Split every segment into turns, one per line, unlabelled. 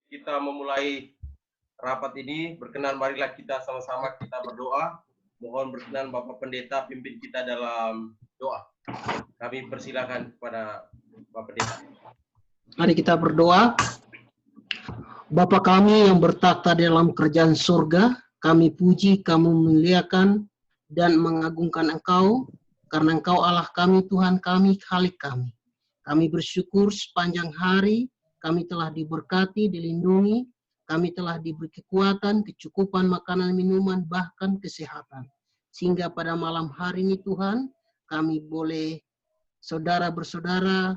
kita memulai rapat ini, berkenan marilah kita sama-sama kita berdoa. Mohon berkenan Bapak Pendeta pimpin kita dalam doa. Kami persilakan kepada Bapak Pendeta.
Mari kita berdoa. Bapa kami yang bertata dalam kerajaan surga, kami puji, kami memuliakan dan mengagungkan Engkau, karena Engkau Allah kami, Tuhan kami, Khalik kami. Kami bersyukur sepanjang hari, kami telah diberkati, dilindungi, kami telah diberi kekuatan, kecukupan makanan, minuman, bahkan kesehatan. Sehingga pada malam hari ini Tuhan, kami boleh saudara bersaudara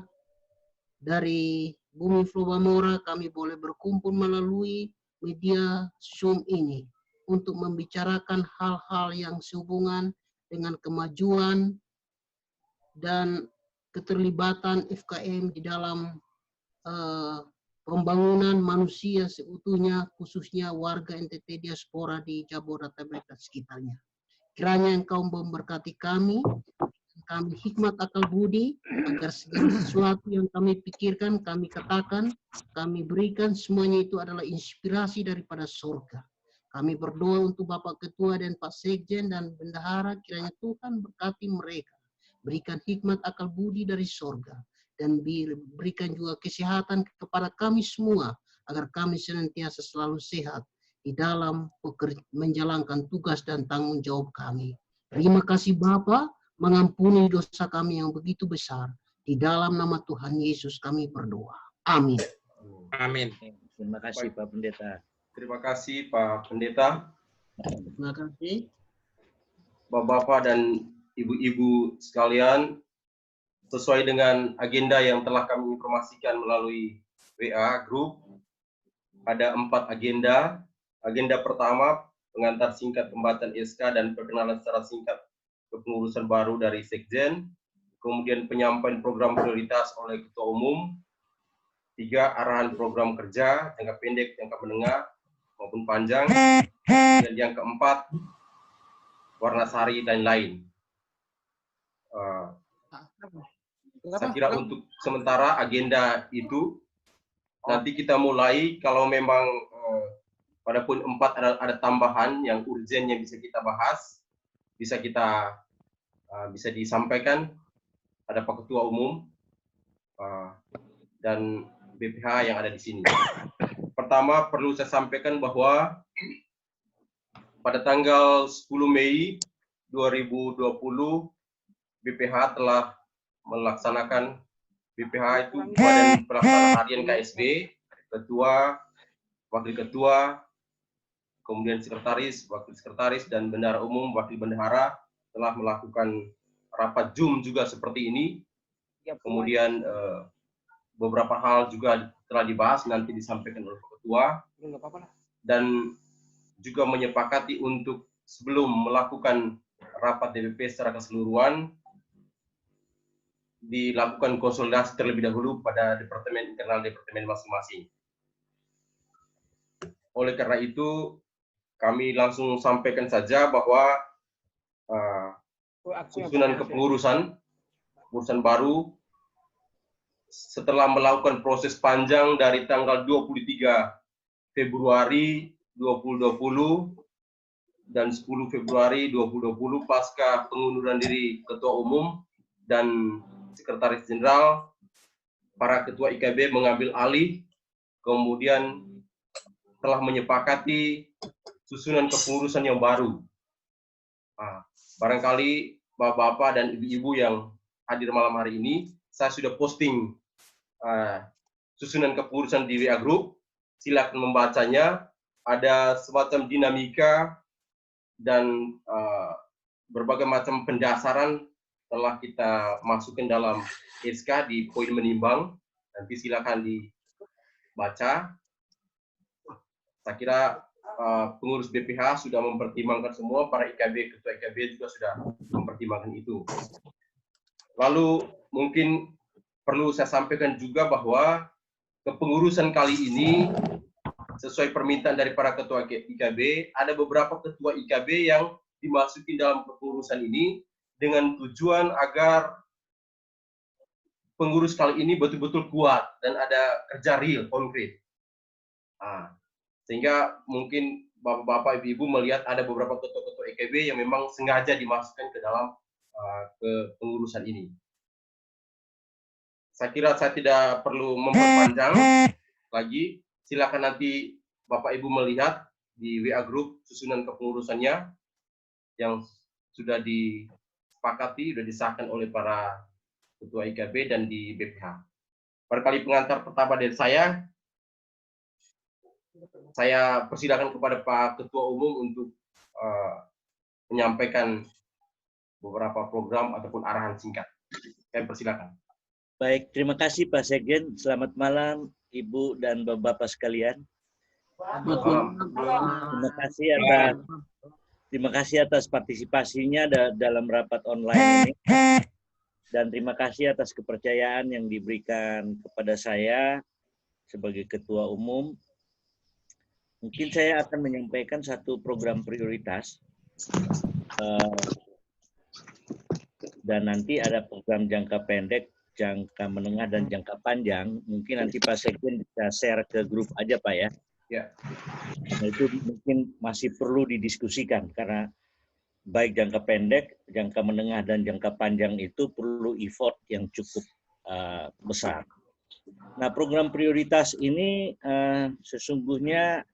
dari Bumi Flobamora, kami boleh berkumpul melalui media Zoom ini untuk membicarakan hal-hal yang sehubungan dengan kemajuan dan keterlibatan FKM di dalam pembangunan manusia seutuhnya, khususnya warga NTT diaspora di Jabodetabek dan sekitarnya. Kiranya Engkau memberkati kami hikmat akal budi, agar segala sesuatu yang kami pikirkan, kami katakan, kami berikan, semuanya itu adalah inspirasi daripada surga. Kami berdoa untuk Bapak Ketua dan Pak Sekjen dan Bendahara, kiranya Tuhan berkati mereka. Berikan hikmat akal budi dari surga. Dan berikan juga kesehatan kepada kami semua, agar kami senantiasa selalu sehat di dalam menjalankan tugas dan tanggung jawab kami. Terima kasih Bapak, mengampuni dosa kami yang begitu besar. Di dalam nama Tuhan Yesus kami berdoa. Amin.
Amin. Terima kasih Pak Pendeta.
Terima kasih Pak Pendeta.
Terima kasih.
Bapak-bapak dan ibu-ibu sekalian, sesuai dengan agenda yang telah kami informasikan melalui WA Group, ada 4 agenda. Agenda pertama, pengantar singkat pembahasan SK dan perkenalan secara singkat kepengurusan baru dari Sekjen, kemudian penyampaian program prioritas oleh Ketua Umum, 3 arahan program kerja, jangka pendek, jangka menengah, maupun panjang, dan yang keempat, warna sari dan lain. Saya kira untuk sementara agenda itu, nanti kita mulai, kalau memang pada poin 4 ada tambahan yang urgen yang bisa kita bahas, bisa disampaikan ada Pak Ketua Umum dan BPH yang ada di sini. Pertama perlu saya sampaikan bahwa pada tanggal 10 Mei 2020 BPH telah melaksanakan BPH itu Badan Pelaksana Harian KSB, Ketua, Wakil Ketua, kemudian Sekretaris, Wakil Sekretaris, dan Bendahara Umum, Wakil Bendahara telah melakukan rapat Zoom juga seperti ini. Kemudian beberapa hal juga telah dibahas, nanti disampaikan oleh Pak Ketua. Dan juga menyepakati untuk sebelum melakukan rapat DPP secara keseluruhan, dilakukan konsolidasi terlebih dahulu pada departemen internal departemen masing-masing. Oleh karena itu, kami langsung sampaikan saja bahwa susunan kepengurusan baru setelah melakukan proses panjang dari tanggal 23 Februari 2020 dan 10 Februari 2020 pasca pengunduran diri Ketua Umum dan Sekretaris Jenderal, para Ketua IKB mengambil alih, kemudian telah menyepakati susunan kepengurusan yang baru. Barangkali Bapak-bapak dan Ibu-ibu yang hadir malam hari ini, saya sudah posting susunan kepengurusan di WA Group. Silakan membacanya. Ada semacam dinamika dan berbagai macam pendasaran telah kita masukkan dalam SK di poin menimbang. Nanti silakan dibaca. Saya kira pengurus BPH sudah mempertimbangkan semua, para IKB, Ketua IKB juga sudah mempertimbangkan itu. Lalu mungkin perlu saya sampaikan juga bahwa kepengurusan kali ini sesuai permintaan dari para Ketua IKB, ada beberapa Ketua IKB yang dimasuki dalam kepengurusan ini dengan tujuan agar pengurus kali ini betul-betul kuat dan ada kerja real, konkret. Sehingga mungkin bapak-bapak, ibu-ibu melihat ada beberapa ketua-ketua EKB yang memang sengaja dimasukkan ke dalam ke pengurusan ini. Saya kira saya tidak perlu memperpanjang lagi. Silakan nanti Bapak Ibu melihat di WA Group susunan kepengurusannya yang sudah disepakati, sudah disahkan oleh para ketua IKB dan di BPH. Barangkali pengantar pertama dari saya persilakan kepada Pak Ketua Umum untuk menyampaikan beberapa program ataupun arahan singkat. Saya persilakan.
Baik, terima kasih Pak Sekjen. Selamat malam Ibu dan Bapak sekalian. Terima kasih atas partisipasinya dalam rapat online ini. Dan terima kasih atas kepercayaan yang diberikan kepada saya sebagai Ketua Umum. Mungkin saya akan menyampaikan satu program prioritas. Dan nanti ada program jangka pendek, jangka menengah, dan jangka panjang. Mungkin nanti Pak Sekjen bisa share ke grup aja Pak ya.
Ya.
Nah, itu mungkin masih perlu didiskusikan karena baik jangka pendek, jangka menengah, dan jangka panjang itu perlu effort yang cukup besar. Nah, program prioritas ini sesungguhnya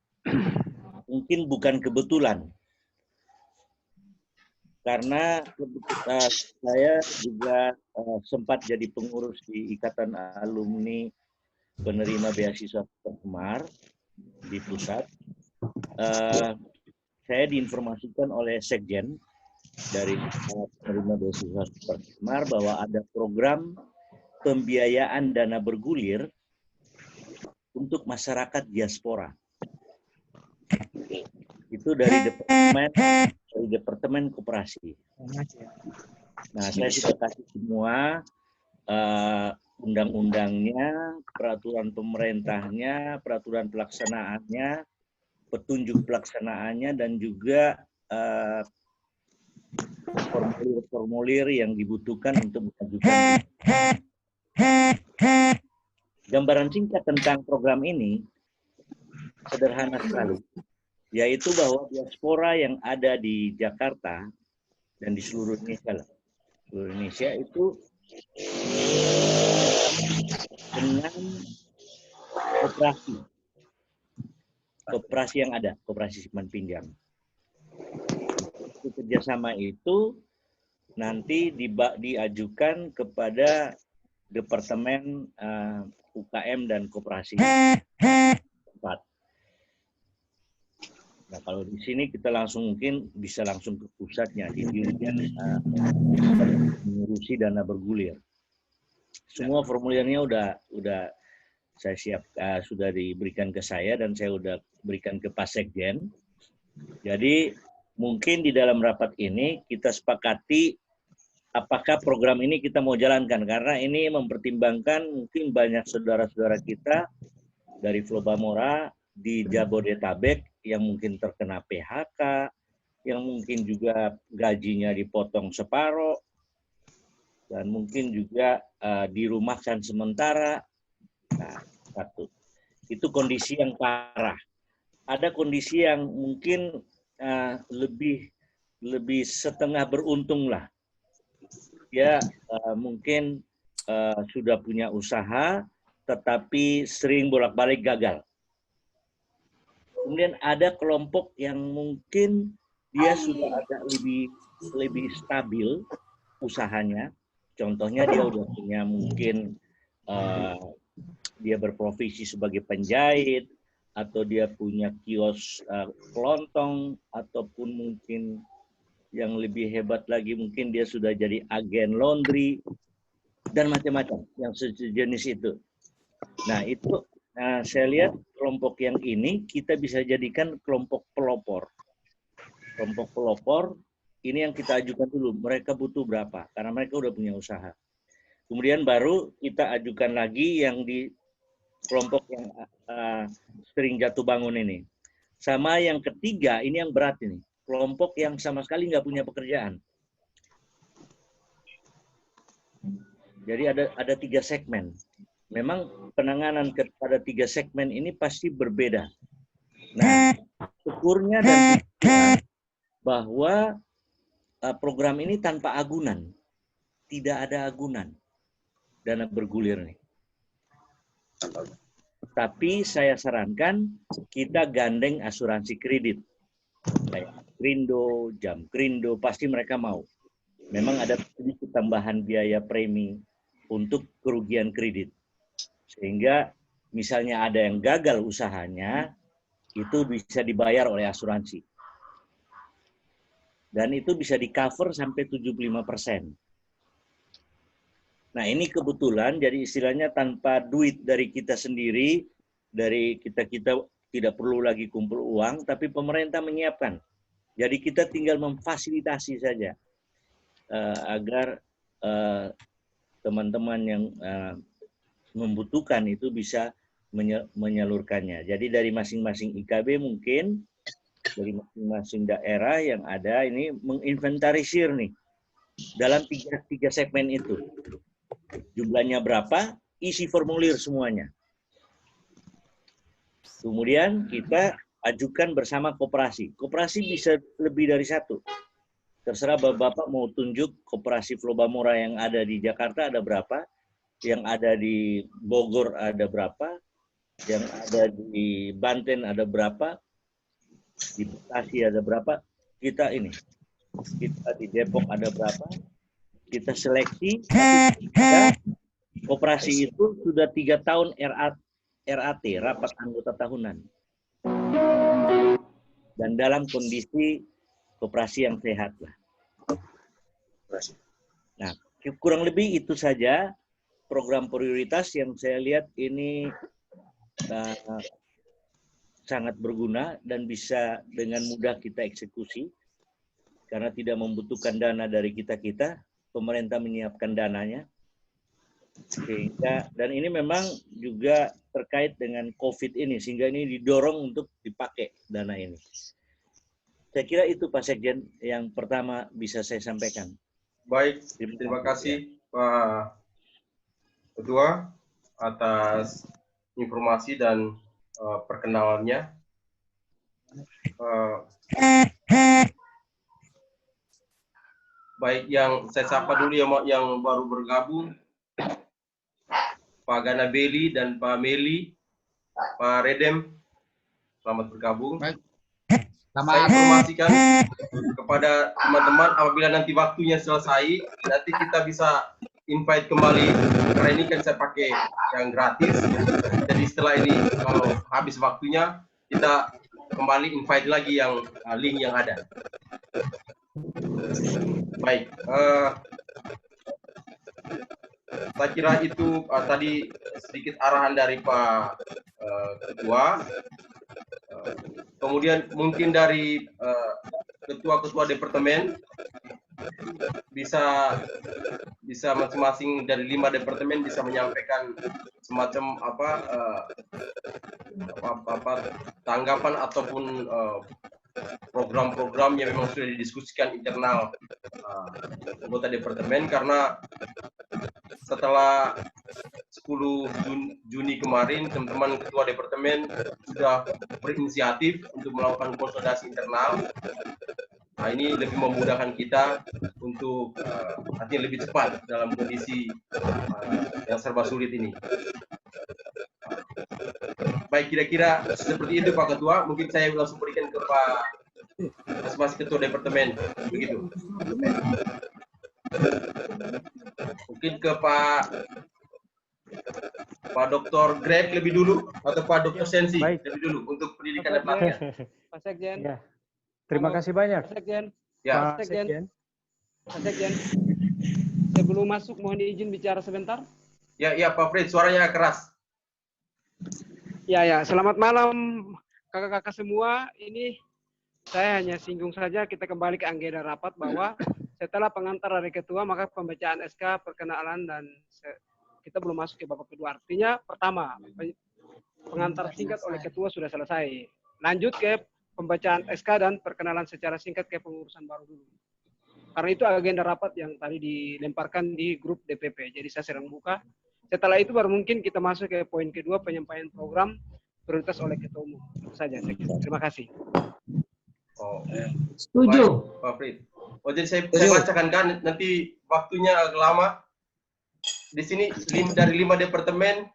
mungkin bukan kebetulan. Karena saya juga sempat jadi pengurus di Ikatan Alumni Penerima Beasiswa Supersemar di pusat. Saya diinformasikan oleh Sekjen dari Penerima Beasiswa Supersemar bahwa ada program pembiayaan dana bergulir untuk masyarakat diaspora. Itu dari Departemen Koperasi. Nah, saya sudah kasih semua undang-undangnya, peraturan pemerintahnya, peraturan pelaksanaannya, petunjuk pelaksanaannya, dan juga formulir-formulir yang dibutuhkan untuk mengajukan. Gambaran singkat tentang program ini sederhana sekali, yaitu bahwa diaspora yang ada di Jakarta dan di seluruh Indonesia itu dengan koperasi yang ada, koperasi simpan pinjam. Kerjasama itu nanti diajukan kepada Departemen UKM dan Koperasi. Nah, kalau di sini kita mungkin bisa langsung ke pusatnya, di Dirjen mengurusi dana bergulir. Semua formulirnya udah saya sudah diberikan ke saya dan saya udah berikan ke Pak Sekjen. Jadi mungkin di dalam rapat ini kita sepakati apakah program ini kita mau jalankan, karena ini mempertimbangkan mungkin banyak saudara-saudara kita dari Flobamora di Jabodetabek yang mungkin terkena PHK, yang mungkin juga gajinya dipotong separuh, dan mungkin juga dirumahkan sementara. Nah, satu. Itu kondisi yang parah. Ada kondisi yang mungkin lebih setengah beruntung lah. Ya, mungkin sudah punya usaha, tetapi sering bolak-balik gagal. Kemudian ada kelompok yang mungkin dia sudah agak lebih stabil usahanya. Contohnya dia udah punya mungkin dia berprofesi sebagai penjahit, atau dia punya kios kelontong, ataupun mungkin yang lebih hebat lagi mungkin dia sudah jadi agen laundry, dan macam-macam yang sejenis itu. Nah, itu saya lihat kelompok yang ini kita bisa jadikan kelompok pelopor. Kelompok pelopor ini yang kita ajukan dulu, mereka butuh berapa, karena mereka udah punya usaha. Kemudian baru kita ajukan lagi yang di kelompok yang sering jatuh bangun ini. Sama yang ketiga, ini yang berat ini, kelompok yang sama sekali nggak punya pekerjaan. Jadi ada 3 segmen. memang penanganan kepada 3 segmen ini pasti berbeda. Nah, syukurnya dan bahwa program ini tanpa agunan, tidak ada agunan dana bergulir nih. Tapi saya sarankan kita gandeng asuransi kredit. Kayak Krindo, Jam Krindo, pasti mereka mau. Memang ada sedikit tambahan biaya premi untuk kerugian kredit. Sehingga misalnya ada yang gagal usahanya, itu bisa dibayar oleh asuransi. Dan itu bisa di-cover sampai 75%. Nah, ini kebetulan jadi istilahnya tanpa duit dari kita sendiri, dari kita tidak perlu lagi kumpul uang, tapi pemerintah menyiapkan. Jadi kita tinggal memfasilitasi saja agar teman-teman yang membutuhkan itu bisa menyalurkannya. Jadi dari masing-masing IKB mungkin, dari masing-masing daerah yang ada ini menginventarisir nih dalam tiga segmen itu. Jumlahnya berapa, isi formulir semuanya. Kemudian kita ajukan bersama koperasi. Koperasi bisa lebih dari satu. Terserah Bapak mau tunjuk koperasi Flobamora yang ada di Jakarta ada berapa, yang ada di Bogor ada berapa, yang ada di Banten ada berapa, di Bekasi ada berapa, kita di Depok ada berapa, kita seleksi, koperasi itu sudah 3 tahun RAT, rapat anggota tahunan. Dan dalam kondisi koperasi yang sehat lah. Nah, kurang lebih itu saja program prioritas yang saya lihat ini sangat berguna dan bisa dengan mudah kita eksekusi karena tidak membutuhkan dana dari kita-kita, pemerintah menyiapkan dananya. Sehingga, dan ini memang juga terkait dengan COVID ini, sehingga ini didorong untuk dipakai dana ini. Saya kira itu Pak Sekjen yang pertama bisa saya sampaikan.
Baik, terima kasih Pak Ketua atas informasi dan perkenalannya. Baik, yang saya sapa dulu yang baru bergabung, Pak Gana Beli dan Pak Meli, Pak Redem, selamat bergabung. Saya informasikan kepada teman-teman apabila nanti waktunya selesai, nanti kita bisa invite kembali, karena ini kan saya pakai yang gratis. Jadi setelah ini kalau habis waktunya, kita kembali invite lagi yang link yang ada. Baik, saya kira itu tadi sedikit arahan dari Pak Ketua. Kemudian mungkin dari ketua-ketua departemen bisa masing-masing dari 5 departemen bisa menyampaikan semacam tanggapan ataupun program-program yang memang sudah didiskusikan internal anggota departemen, karena setelah 10 Juni kemarin teman-teman ketua departemen sudah berinisiatif untuk melakukan konsolidasi internal. Nah, ini lebih memudahkan kita untuk nanti lebih cepat dalam kondisi yang serba sulit ini. Baik, kira-kira seperti itu Pak Ketua. Mungkin saya langsung berikan ke Pak masing-masing ketua departemen. Begitu. Mungkin ke Pak Dr. Greg lebih dulu atau Pak Dr. Sensi lebih dulu untuk pendidikan dan pelatihan.
Pak Sekjen.
Ya. Terima kasih banyak.
Pak Sekjen.
Ya.
Pak Sekjen. Pak Sekjen. Sebelum masuk mohon izin bicara sebentar.
Ya, Pak Fred, suaranya keras.
Ya, selamat malam kakak-kakak semua. Ini saya hanya singgung saja, kita kembali ke agenda rapat bahwa setelah pengantar dari ketua maka pembacaan SK, perkenalan, dan kita belum masuk ke babak kedua. Artinya pertama, pengantar singkat oleh ketua sudah selesai. Lanjut ke pembacaan SK dan perkenalan secara singkat ke pengurusan baru dulu. Karena itu agenda rapat yang tadi dilemparkan di grup DPP. Jadi saya sedang buka. Setelah itu baru mungkin kita masuk ke poin kedua, penyampaian program prioritas oleh Ketua Umum. Itu saja. Terima kasih.
Oh,
Setuju.
baik, Pak Frit. Oh, jadi saya bacakan kan, nanti waktunya agak lama. Di sini dari 5 departemen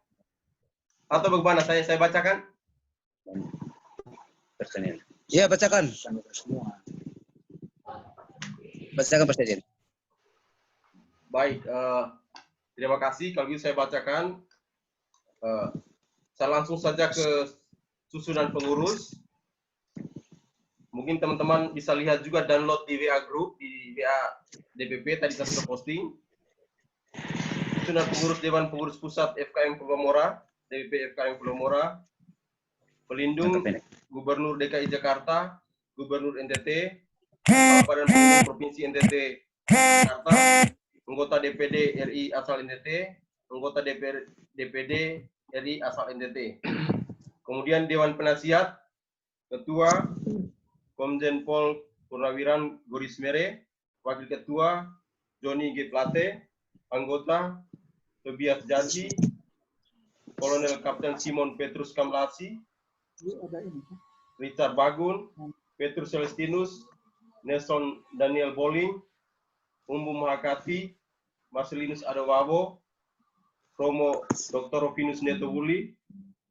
atau bagaimana? Saya bacakan.
Iya, bacakan. Bacakan, Presiden.
Baik, terima kasih. Kalau gitu saya bacakan. Saya langsung saja ke susunan pengurus. Mungkin teman-teman bisa lihat juga download di WA Group, di WA DPP, tadi saya sudah posting. Susunan pengurus Dewan Pengurus Pusat FKM Pulau Mora, DPP FKM Pulau Mora, pelindung Gubernur DKI Jakarta, Gubernur NTT, Badan Pengurus Provinsi NTT Jakarta, anggota DPD RI asal NTT, anggota DPD RI asal NTT. Kemudian Dewan Penasihat, Ketua Komjen Pol Purnawiran Gorismere, Wakil Ketua Joni G. Plate, anggota Tobias Janji, Kolonel Kapten Simon Petrus Kamlasi, Richard Bagun, Petrus Celestinus, Nelson Daniel Boling, Umbu Mahakati, Marcelinus Adowabo, Romo Dr. Rovinus Neto Wuli,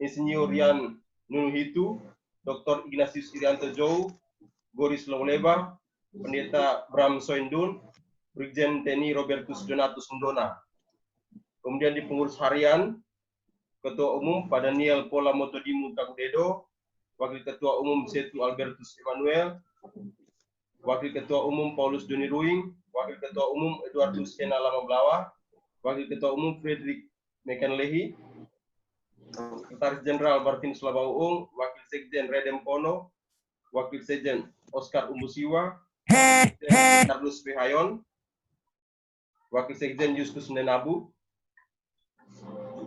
Insinyur Rian Nunuhitu, Dr. Ignatius Irianto Jou, Goris Loleba, Pendeta Bram Soindun, Brigjen TNI Robertus Donatus Mendona. Kemudian di pengurus harian, Ketua Umum Pak Daniel Pola Motodimu Tagudedo, Wakil Ketua Umum Setu Albertus Emmanuel, Wakil Ketua Umum Paulus Doni Ruing, Wakil Ketua Umum Eduardus Kena Lamablawa, Wakil Ketua Umum Frederick Mekanlehi, Sekretaris Jenderal Martinus Labauung, Wakil Sekjen Redem Pono, Wakil Sekjen Oscar Umbusiwa, Sekjen Carlos Behayon, Wakil Sekjen Justus Nenabu.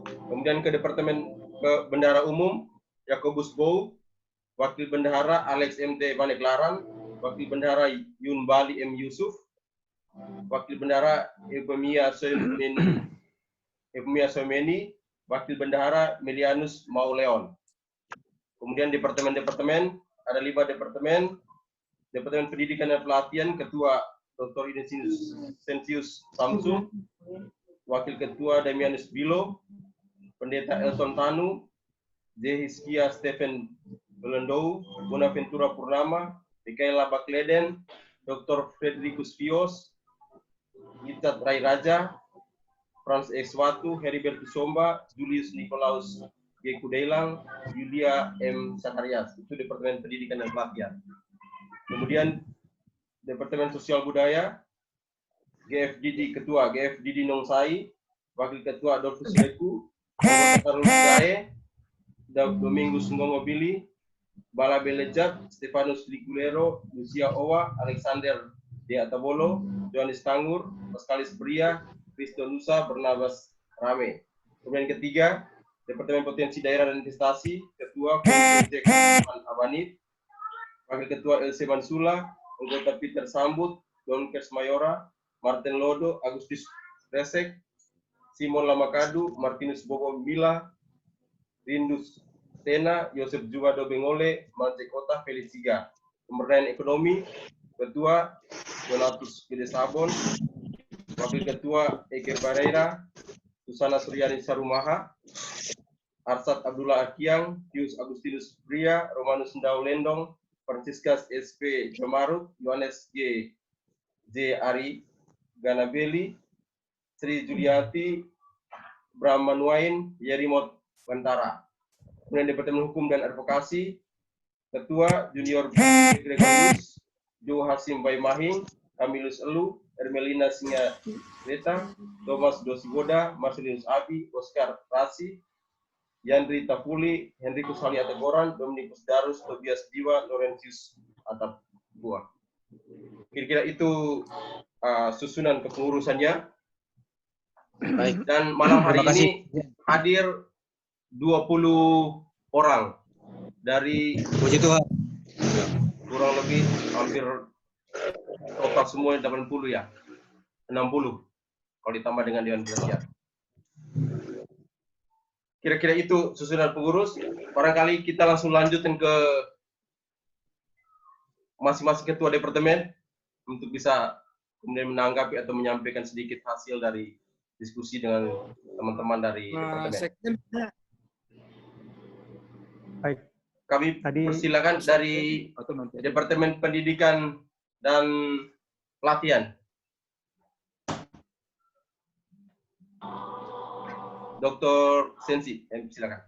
Kemudian ke Departemen Bendahara Umum, Yakobus Bow, Wakil Bendahara Alex MT Baneklaran, Wakil Bendahara Yun Bali M. Yusuf, Wakil Bendahara Evemia Someni, Wakil Bendahara Melianus Mauleon. Kemudian departemen-departemen, ada 5 departemen. Departemen Pendidikan dan Pelatihan, Ketua Dr. Insinyus Sensius Samsung, Wakil Ketua Damianus Bilo, Pendeta Elton Tanu, Zehiskia Stephen Belendou, Bonaventura Purnama, Mikaela Bakleden, Dr. Frederikus Fios, Icat Rai Raja, Frans X. Watu, Heribertus Somba, Julius Nikolaus G. Kudailang, Yulia M. Sakarias. Itu Departemen Pendidikan dan Pelatihan. Kemudian Departemen Sosial Budaya, GFDD Ketua GFDD Nongsai, Wakil Ketua Adolfus Leku, Anggota Tarul Jae, Domingus Ngongobili, Bala Belejat, Stefanus Likulero, Lucia Owa, Alexander D. Atabolo, Johannes Tangur, Pascalis Pria, Kristo Nusa, Bernabas Rame. Kemudian ketiga, Departemen Potensi Daerah dan Investasi, Ketua Komite Abanit, Wakil Ketua LC Mansula, Anggota Peter Sambut, Don Kers Mayora, Martin Lodo, Agustus Resek, Simon Lamakadu, Martinus Bobo Mila, Rindus Tena, Yosef Juwado Bengole, Manje Kota Feliciga. Pemberdayaan Ekonomi, Ketua Donatus Gede Sabon, Wakil Ketua Ege Barreira, Susana Suryani Sarumaha, Arsat Abdullah Akiang, Pius Agustinus Pria, Romanus Ndau Lendong, Franciscus SP Jomaruk, Yohanes J. Ari Ganabeli, Sri Juliati, Bram Manuain, Yerimot Bantara. Kemudian Departemen Hukum dan Advokasi, Ketua Junior Gregorius, Jo Hasim Baimahing, Kamilus Elu, Ermelina Singa Reta, Thomas Dosigoda, Marcelinus Abi, Oscar Rasi, Yandri Tapuli, Henrikus Hali Atagoran, Dominikus Darus, Tobias Diwa, Laurentius Atap Buah. Kira-kira itu susunan kepengurusannya.
Baik.
Dan malam hari
Terima kasih.
ini hadir 20 orang dari
Puji Tuhan.
kurang lebih hampir total semua 80 ya. 60 kalau ditambah dengan Dewan Penasihat. kira-kira itu susunan pengurus. Barangkali kita langsung lanjutin ke masing-masing ketua departemen untuk bisa kemudian menanggapi atau menyampaikan sedikit hasil dari diskusi dengan teman-teman dari departemen.
Sekjen,
Baik.
Kami
Tadi-
persilakan dari
atau nanti aja.
Departemen Pendidikan dan Pelatihan. Dr. Sensi, silakan.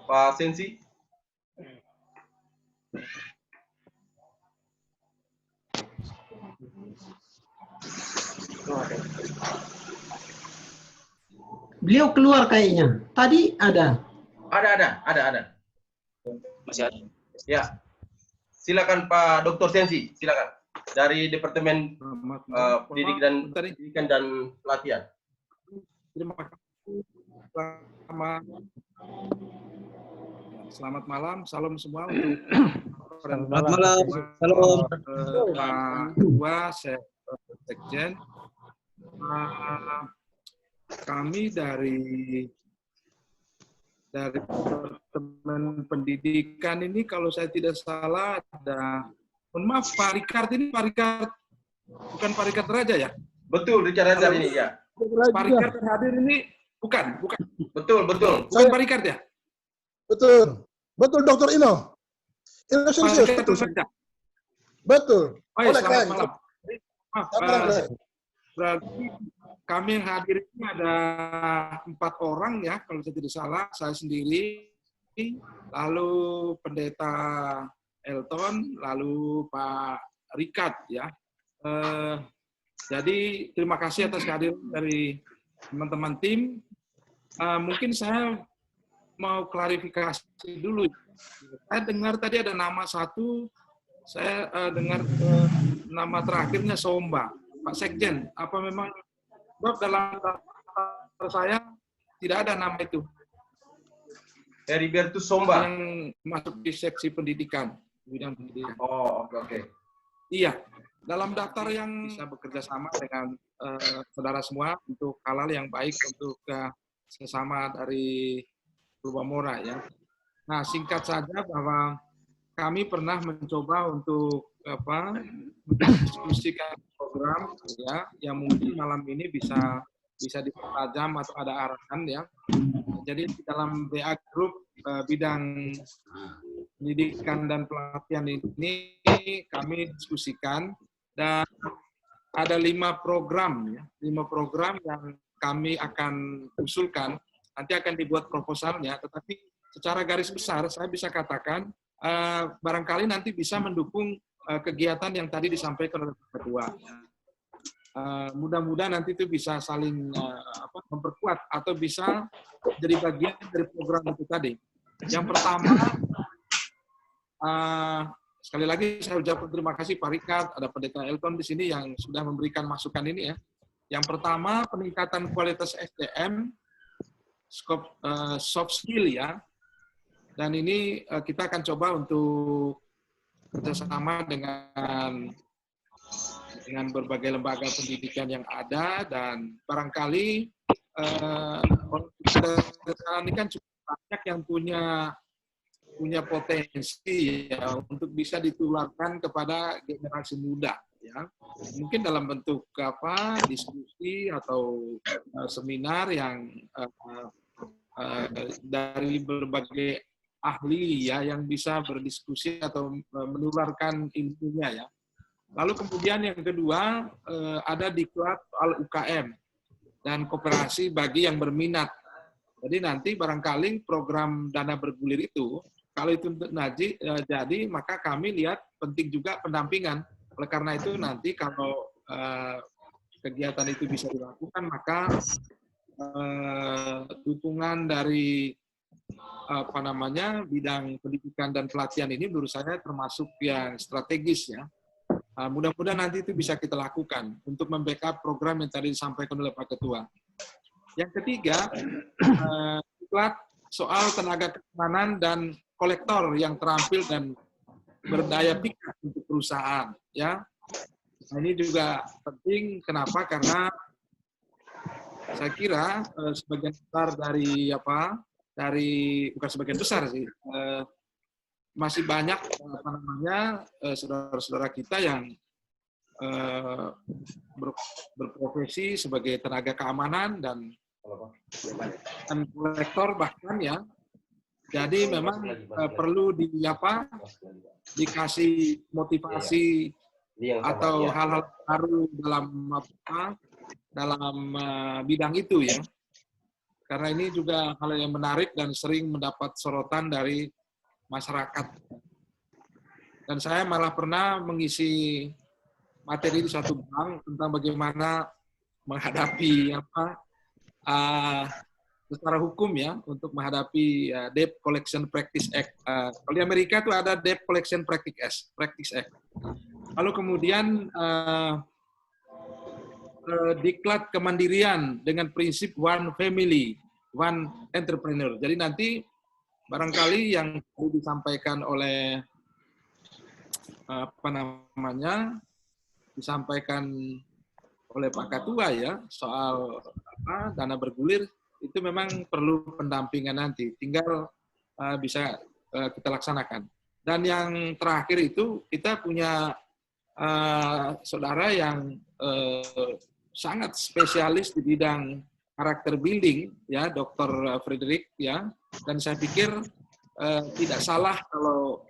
Pak Sensi.
Beliau keluar kayaknya. Tadi ada.
Ada.
Masih ada.
Ya. Silakan Pak Dr. Sensi, silakan. Dari Departemen
Selamat malam.
Pendidikan dan Pelatihan.
Terima kasih. Selamat malam, salam semua untuk
Selamat malam. Salam.
Pak Ketua, Sekjen. Kami dari Departemen Pendidikan ini, kalau saya tidak salah ada, mohon maaf, Pak Rikard ini, Pak Rikard bukan Pak Rikard Raja ya?
Betul, Richard Hazard ini ya.
Pak Rikard yang hadir ini bukan.
Betul.
Bukan Pak Rikard ya?
Betul, Dr. Ino.
Pak
Serius,
Rikard Raja.
betul.
Oh iya,
Oleh
selamat
keren.
malam. Maaf, berarti kami yang hadir ini ada 4 orang ya, kalau saya tidak salah. Saya sendiri, lalu Pendeta Elton, lalu Pak Rikard ya. Jadi terima kasih atas kehadiran dari teman-teman tim. Mungkin saya mau klarifikasi dulu. Saya dengar tadi ada nama satu, saya dengar nama terakhirnya Somba. Pak Sekjen, apa memang dalam daftar saya tidak ada nama itu
Heribertus Somba
yang masuk di seksi pendidikan, bidang pendidikan.
Oh, oke.
Iya, dalam daftar yang bisa bekerja sama dengan saudara semua untuk hal-hal yang baik untuk sesama dari Purwamora ya. Nah, singkat saja bahwa kami pernah mencoba untuk mendiskusikan program ya yang mungkin malam ini bisa dipertajam atau ada arahan ya. Jadi di dalam BA Group bidang pendidikan dan pelatihan ini kami diskusikan dan ada 5 program ya, 5 program yang kami akan usulkan. Nanti akan dibuat proposalnya, tetapi secara garis besar saya bisa katakan barangkali nanti bisa mendukung kegiatan yang tadi disampaikan oleh Pak Ketua. Mudah-mudahan nanti itu bisa saling memperkuat atau bisa jadi bagian dari program itu tadi. Yang pertama, sekali lagi saya ucapkan terima kasih Pak Rikard, ada Pendeta Elton di sini yang sudah memberikan masukan ini ya. Yang pertama, peningkatan kualitas SDM, soft skill ya. Dan ini kita akan coba untuk kerjasama dengan berbagai lembaga pendidikan yang ada dan barangkali sekarang ini kan cukup banyak yang punya potensi ya untuk bisa ditularkan kepada generasi muda ya. Mungkin dalam bentuk diskusi atau seminar yang dari berbagai ahli ya yang bisa berdiskusi atau menularkan ilmunya ya. Lalu kemudian yang kedua ada diklat soal UKM dan kooperasi bagi yang berminat. Jadi nanti barangkali program dana bergulir itu kalau itu jadi maka kami lihat penting juga pendampingan. Oleh karena itu nanti kalau kegiatan itu bisa dilakukan maka dukungan dari bidang pendidikan dan pelatihan ini menurut saya termasuk yang strategis ya. Mudah-mudahan nanti itu bisa kita lakukan untuk membackup program yang tadi disampaikan oleh Pak Ketua. Yang ketiga, diklat soal tenaga keamanan dan kolektor yang terampil dan berdaya pikat untuk perusahaan. Ya, nah, ini juga penting. Kenapa? Karena saya kira sebagian besar bukan sebagian besar sih, masih banyak saudara-saudara kita yang berprofesi sebagai tenaga keamanan dan kolektor bahkan ya. Jadi memang perlu dikasih motivasi atau hal-hal baru dalam bidang itu ya. Karena ini juga hal yang menarik dan sering mendapat sorotan dari masyarakat. Dan saya malah pernah mengisi materi di satu bank tentang bagaimana menghadapi secara hukum ya untuk menghadapi Debt Collection Practice Act. Kalau di Amerika itu ada Debt Collection Practice Act. Lalu kemudian diklat kemandirian dengan prinsip one family, one entrepreneur. Jadi nanti barangkali yang disampaikan oleh disampaikan oleh Pak Ketua ya soal dana bergulir itu memang perlu pendampingan nanti. Tinggal bisa kita laksanakan. Dan yang terakhir itu kita punya saudara yang sangat spesialis di bidang karakter building ya, Dr. Frederick ya. Dan saya pikir tidak salah kalau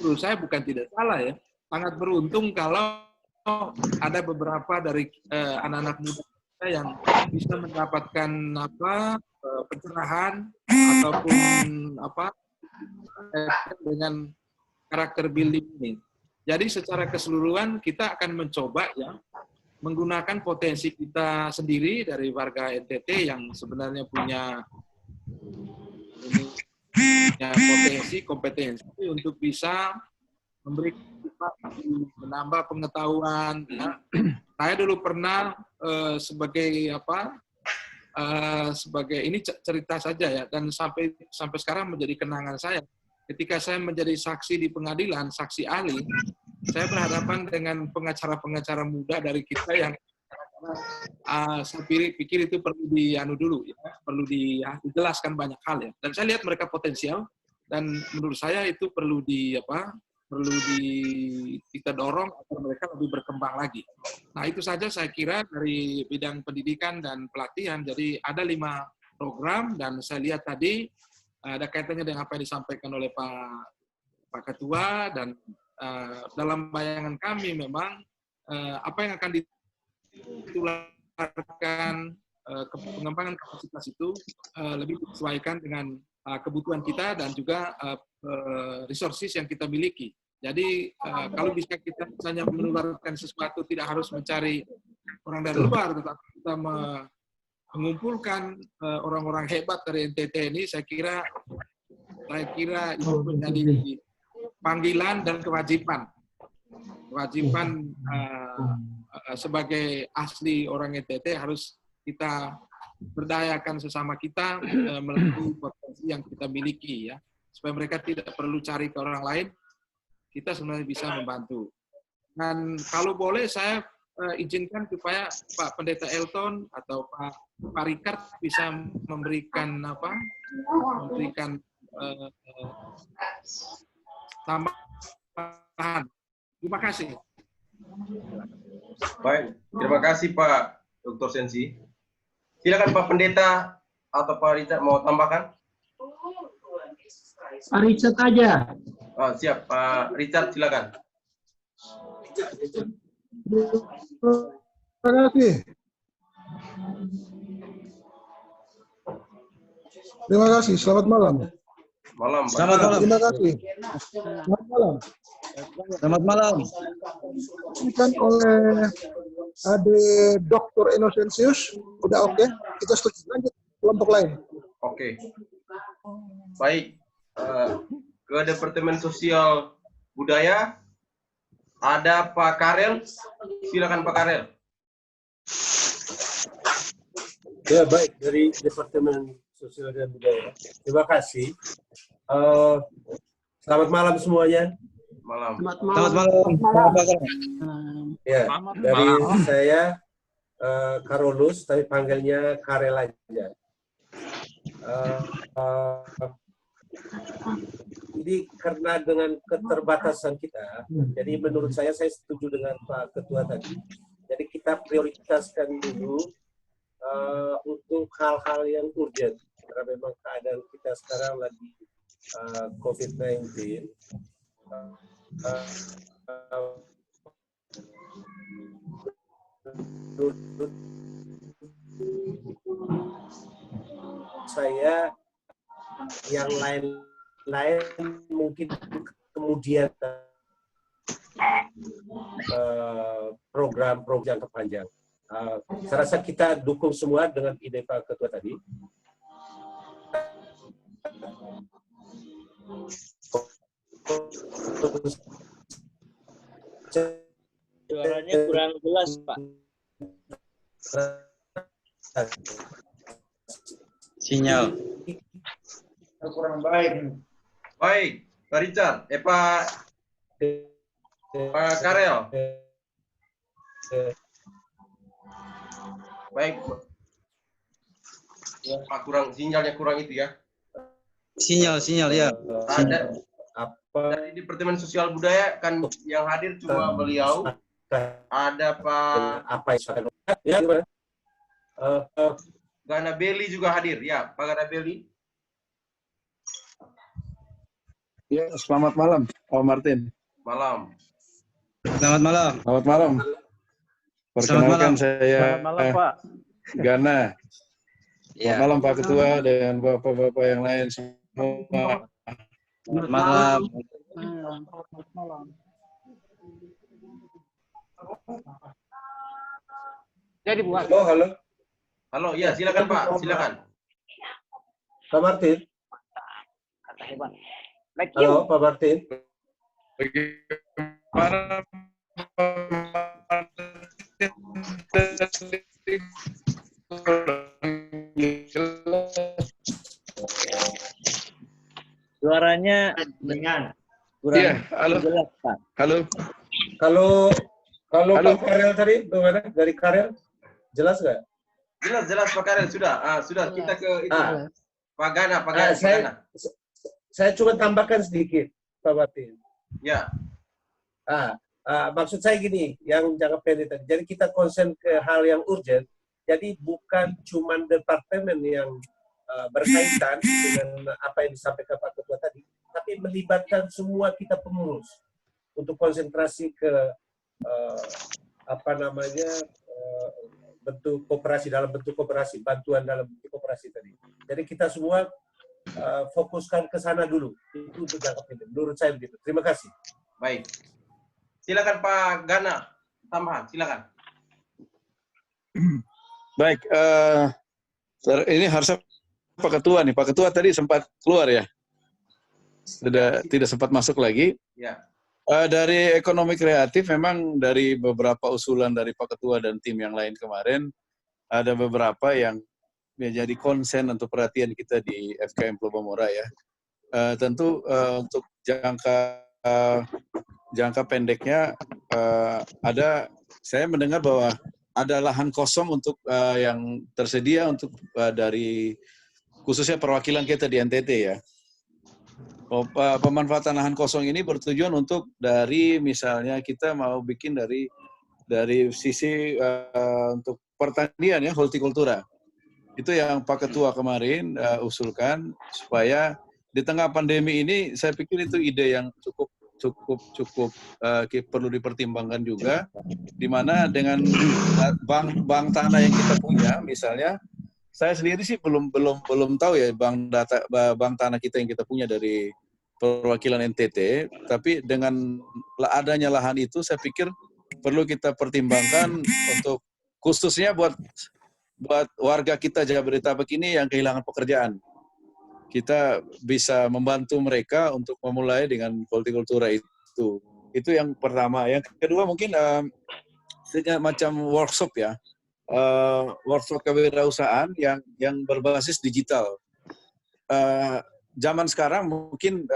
menurut saya bukan tidak salah ya, sangat beruntung kalau ada beberapa dari anak-anak muda kita yang bisa mendapatkan pencerahan ataupun dengan karakter building ini. Jadi secara keseluruhan kita akan mencoba ya menggunakan potensi kita sendiri dari warga NTT yang sebenarnya punya potensi, kompetensi untuk bisa menambah pengetahuan. Ya. Saya dulu pernah sebagai ini cerita saja ya, dan sampai sekarang menjadi kenangan saya. Ketika saya menjadi saksi di pengadilan, saksi ahli, saya berhadapan dengan pengacara-pengacara muda dari kita yang saya pikir itu perlu dulu, ya, perlu dijelaskan banyak hal ya. Dan saya lihat mereka potensial dan menurut saya itu perlu kita dorong agar mereka lebih berkembang lagi. Nah itu saja saya kira dari bidang pendidikan dan pelatihan. Jadi ada 5 program dan saya lihat tadi ada kaitannya dengan apa yang disampaikan oleh Pak Ketua dan dalam bayangan kami memang apa yang akan ditularkan pengembangan kapasitas itu lebih disesuaikan dengan kebutuhan kita dan juga resources yang kita miliki. Jadi kalau bisa kita misalnya menularkan sesuatu tidak harus mencari orang dari luar, tetapi kita mengumpulkan orang-orang hebat dari NTT ini, saya kira itu menjadi panggilan dan kewajiban sebagai asli orang NTT harus kita berdayakan sesama kita melalui potensi yang kita miliki ya, supaya mereka tidak perlu cari ke orang lain, kita sebenarnya bisa membantu. Dan kalau boleh saya izinkan supaya Pak Pendeta Elton atau Pak Ricard bisa memberikan tambahan. Terima kasih.
Baik, terima kasih Pak Dr. Sensi. Silakan Pak Pendeta atau Pak Richard mau tambahkan?
Pak Richard aja.
Oh, siap, Pak Richard silakan.
Terima kasih. Terima kasih. Selamat malam.
Malam, Pak.
Selamat malam.
Terima kasih. Selamat malam.
Selamat malam.
Kan oleh Ade Dr. Innocentius, udah oke. Kita setuju lanjut kelompok lain.
Oke. Baik. Ke Departemen Sosial Budaya ada Pak Karel. Silakan Pak Karel.
Ya, baik, dari Departemen Sosial dan Budaya. Terima kasih. Selamat malam semuanya.
Malam.
Selamat
Selamat
malam.
malam.
Ya, dari saya Karolus, tapi panggilnya Karel aja. Jadi karena dengan keterbatasan kita, jadi menurut saya setuju dengan Pak Ketua tadi. Jadi kita prioritaskan dulu untuk hal-hal yang urgent, karena memang keadaan kita sekarang lagi COVID-19. Saya yang lain mungkin kemudian program-program jangka panjang. Saya rasa kita dukung semua dengan ide Pak Ketua tadi.
Suaranya kurang jelas, Pak.
Sinyal.
Kurang baik.
Baik, Pak Richard. Pak Karel. Baik. Pak, sinyalnya kurang itu ya.
Sinyal ya.
Ada dari Departemen Sosial Budaya kan yang hadir cuma beliau. Ada Pak Gana Beli juga hadir. Ya, Pak Gana Beli.
Ya, selamat malam, Pak Martin.
Malam.
Selamat malam.
Selamat malam. Perkenalkan saya
Selamat malam, Pak.
Gana. Selamat
Ya.
malam Pak Ketua dan Bapak-Bapak yang lain semua.
Selamat malam.
Jadi buat.
Oh, halo.
Halo, ya silakan Pak, silakan.
Pak Martin.
Kata hebat.
Halo, Pak Martin.
Bagaimana
Suaranya kurang
Iya, halo.
jelas, Pak.
Halo.
Kalau
Halo.
Pak Karel tadi, bagaimana? Dari Karel, jelas nggak?
Jelas Pak Karel sudah kita ke itu. Pak Gana.
Saya cuma tambahkan sedikit, Pak Martin.
Ya.
Maksud saya gini, yang jangka pendek tadi. Jadi kita konsen ke hal yang urgent. Jadi bukan cuma departemen yang berkaitan dengan apa yang disampaikan Pak Ketua tadi, tapi melibatkan semua kita pengurus untuk konsentrasi ke bentuk kooperasi, dalam bentuk kooperasi, bantuan dalam bentuk kooperasi tadi. Jadi kita semua fokuskan ke sana dulu. Itu untuk jangka pendek. Menurut saya begitu. Terima kasih.
Baik. Silakan Pak Gana. Tambahan, silakan.
Baik, ini harusnya Pak Ketua nih. Pak Ketua tadi sempat keluar ya? Tidak sempat masuk lagi.
Ya.
Dari ekonomi kreatif memang dari beberapa usulan dari Pak Ketua dan tim yang lain kemarin, ada beberapa yang menjadi konsen untuk perhatian kita di FKM Pulau Bamora ya. Tentu untuk jangka pendeknya saya mendengar bahwa ada lahan kosong untuk yang tersedia untuk dari khususnya perwakilan kita di NTT ya. Pemanfaatan lahan kosong ini bertujuan untuk dari misalnya kita mau bikin dari sisi untuk pertanian ya, hortikultura. Itu yang Pak Ketua kemarin usulkan supaya di tengah pandemi ini saya pikir itu ide yang cukup perlu dipertimbangkan juga, di mana dengan bank tanah yang kita punya misalnya, saya sendiri sih belum tahu ya bank tanah kita yang kita punya dari perwakilan NTT, tapi dengan adanya lahan itu saya pikir perlu kita pertimbangkan untuk khususnya buat warga kita Jabodetabek ini yang kehilangan pekerjaan. Kita bisa membantu mereka untuk memulai dengan hortikultura itu. Itu yang pertama. Yang kedua mungkin macam workshop ya. workshop kewirausahaan yang berbasis digital. Zaman sekarang mungkin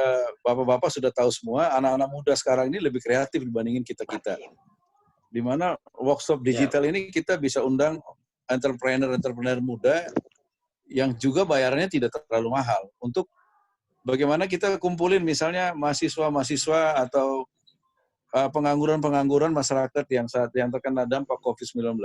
bapak-bapak sudah tahu semua, anak-anak muda sekarang ini lebih kreatif dibandingin kita-kita. Di mana workshop digital ini kita bisa undang entrepreneur muda yang juga bayarannya tidak terlalu mahal. Untuk bagaimana kita kumpulin misalnya mahasiswa-mahasiswa atau pengangguran-pengangguran masyarakat yang terkena dampak COVID-19,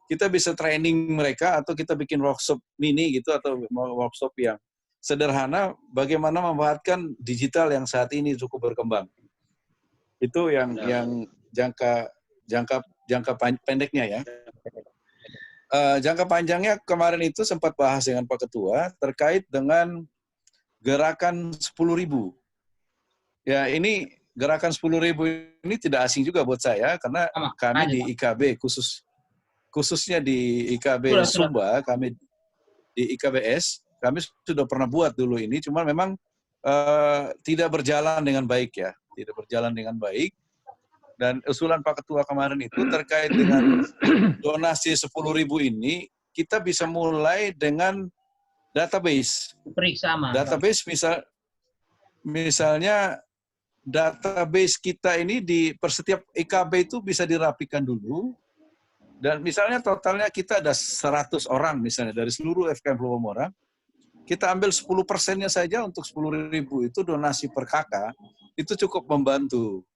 kita bisa training mereka atau kita bikin workshop mini gitu atau workshop yang sederhana bagaimana memanfaatkan digital yang saat ini cukup berkembang. Itu yang jangka pendeknya ya. Jangka panjangnya kemarin itu sempat bahas dengan Pak Ketua terkait dengan gerakan 10.000. Ya, ini gerakan 10.000 ini tidak asing juga buat saya karena kami di IKB khususnya di IKB Sumba, kami di IKBS, kami sudah pernah buat dulu ini, cuma memang tidak berjalan dengan baik ya, tidak berjalan dengan baik. Dan usulan Pak Ketua kemarin itu terkait dengan donasi 10.000 ini, kita bisa mulai dengan database. Database misalnya database kita ini per setiap IKB itu bisa dirapikan dulu. Dan misalnya totalnya kita ada 100 orang misalnya dari seluruh FKM Pulau Mora. Kita ambil 10%-nya saja untuk 10.000 itu donasi per kakak, itu cukup membantu.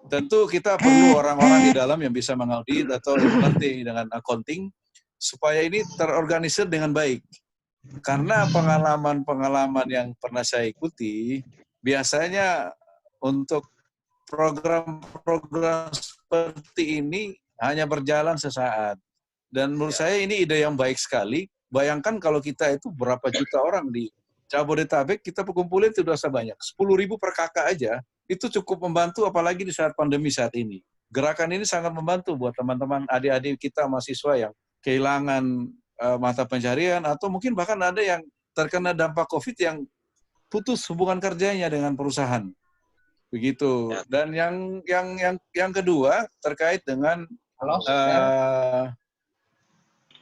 Tentu kita perlu orang-orang di dalam yang bisa mengaudit atau yang mengerti dengan accounting supaya ini terorganisir dengan baik. Karena pengalaman-pengalaman yang pernah saya ikuti, biasanya untuk program-program seperti ini hanya berjalan sesaat. Dan menurut saya ini ide yang baik sekali. Bayangkan kalau kita itu berapa juta orang di Jabodetabek, kita kumpulin itu sudah sebanyak. 10.000 per kakak aja, itu cukup membantu apalagi di saat pandemi saat ini. Gerakan ini sangat membantu buat teman-teman adik-adik kita mahasiswa yang kehilangan mata pencarian atau mungkin bahkan ada yang terkena dampak COVID yang putus hubungan kerjanya dengan perusahaan. Begitu. Dan yang kedua terkait dengan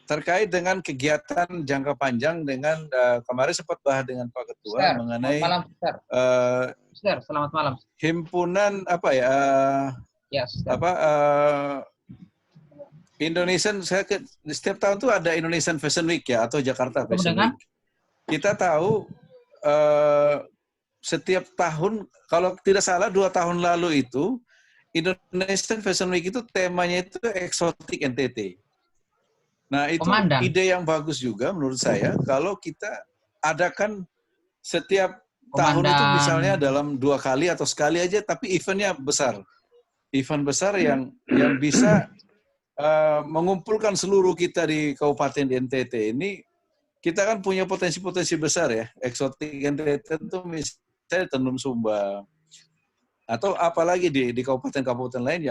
terkait dengan kegiatan jangka panjang dengan kemarin sempat bahas dengan Pak Ketua mengenai
selamat malam.
Himpunan Indonesian, setiap tahun tuh ada Indonesian Fashion Week ya atau Jakarta Fashion Week. Kita tahu setiap tahun, kalau tidak salah 2 tahun lalu itu Indonesian Fashion Week itu temanya itu eksotik NTT. Nah, itu ide yang bagus juga menurut saya kalau kita adakan setiap tahun itu misalnya dalam 2 kali atau sekali aja, tapi eventnya besar. Event besar yang bisa mengumpulkan seluruh kita di Kabupaten NTT ini. Kita kan punya potensi-potensi besar ya. Eksotik NTT itu misalnya Tenun Sumba. Atau apalagi di kabupaten-kabupaten lain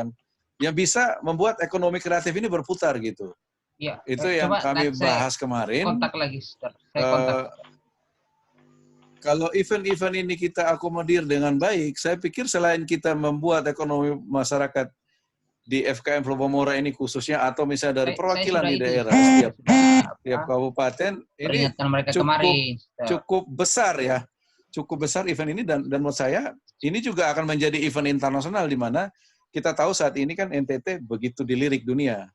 yang bisa membuat ekonomi kreatif ini berputar gitu.
Ya,
itu yang kami bahas kemarin.
Kontak lagi, saya kontak.
Kalau event-event ini kita akomodir dengan baik, saya pikir selain kita membuat ekonomi masyarakat di FKM Pulau Mora ini khususnya, atau misalnya dari perwakilan di daerah, setiap kabupaten, ini cukup besar ya. Cukup besar event ini, dan menurut saya, ini juga akan menjadi event internasional, di mana kita tahu saat ini kan NTT begitu dilirik dunia.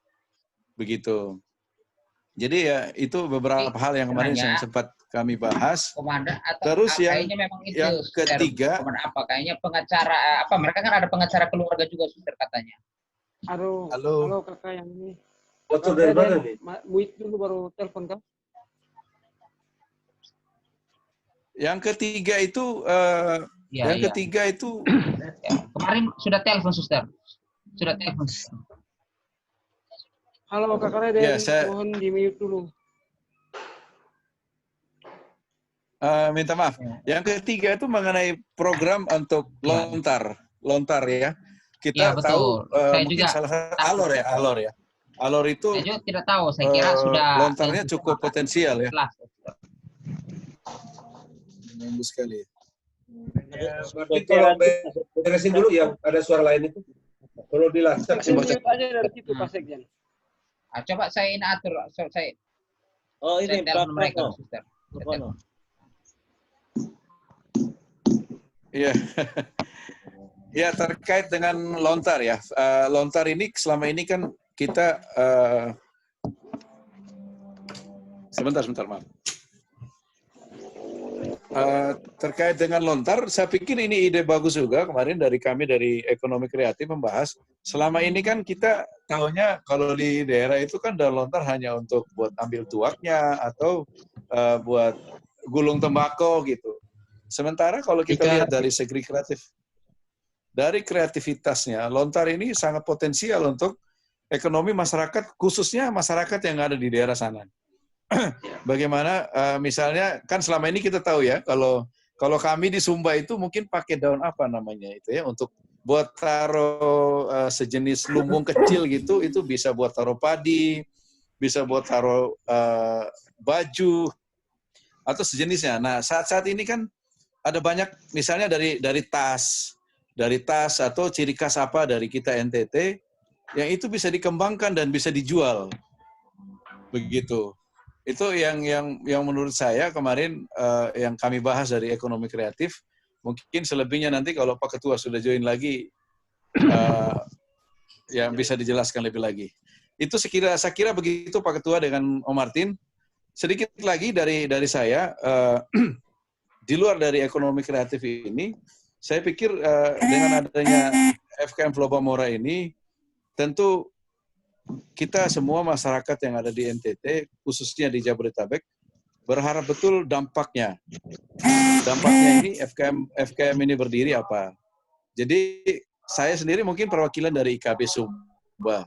Begitu. Jadi ya itu beberapa hal yang kemarin yang sempat kami bahas. Terus yang ketiga,
kayaknya pengacara mereka kan ada pengacara keluarga juga suster katanya.
Halo kakak yang ini.
Foto dari mana nih?
Muit dulu baru telepon kak.
Yang ketiga itu
kemarin sudah telepon suster.
Halo Kak Raden, mohon di-mute dulu.
Minta maaf. Yang ketiga itu mengenai program untuk lontar ya. Kita tahu mungkin salah satu Alor ya. Alor itu
saya juga tidak tahu, saya kira sudah
lontarnya cukup potensial ya. Bagus sekali.
Berarti kalau beresin dulu yang ada suara lain itu. Perlu dilancar.
Mute aja dari situ Pak Sekjen.
Coba saya ini atur, saya
ini
telepon mereka,
Prakono.
Suster.
Prakono.
Iya. Ya, terkait dengan lontar ya. Lontar ini selama ini kan kita sebentar maaf. Terkait dengan lontar, saya pikir ini ide bagus juga kemarin dari kami dari Ekonomi Kreatif membahas. Selama ini kan kita tahunya kalau di daerah itu kan daun lontar hanya untuk buat ambil tuaknya atau buat gulung tembakau gitu. Sementara kalau kita lihat dari segi kreatif, dari kreativitasnya, lontar ini sangat potensial untuk ekonomi masyarakat, khususnya masyarakat yang ada di daerah sana. Bagaimana misalnya kan selama ini kita tahu ya kalau kami di Sumba itu mungkin pakai daun apa namanya itu ya untuk buat taruh sejenis lumbung kecil gitu, itu bisa buat taruh padi, bisa buat taruh baju atau sejenisnya. Nah saat ini kan ada banyak misalnya dari tas atau ciri khas apa dari kita NTT yang itu bisa dikembangkan dan bisa dijual begitu. Itu yang menurut saya kemarin yang kami bahas dari Ekonomi Kreatif. Mungkin selebihnya nanti kalau Pak Ketua sudah join lagi yang bisa dijelaskan lebih lagi. Itu saya kira begitu Pak Ketua dengan Om Martin. Sedikit lagi dari saya di luar dari Ekonomi Kreatif ini, saya pikir dengan adanya FKM Floba Mora ini tentu kita semua masyarakat yang ada di NTT, khususnya di Jabodetabek, berharap betul dampaknya. Dampaknya ini FKM ini berdiri apa. Jadi saya sendiri mungkin perwakilan dari IKB Sumba.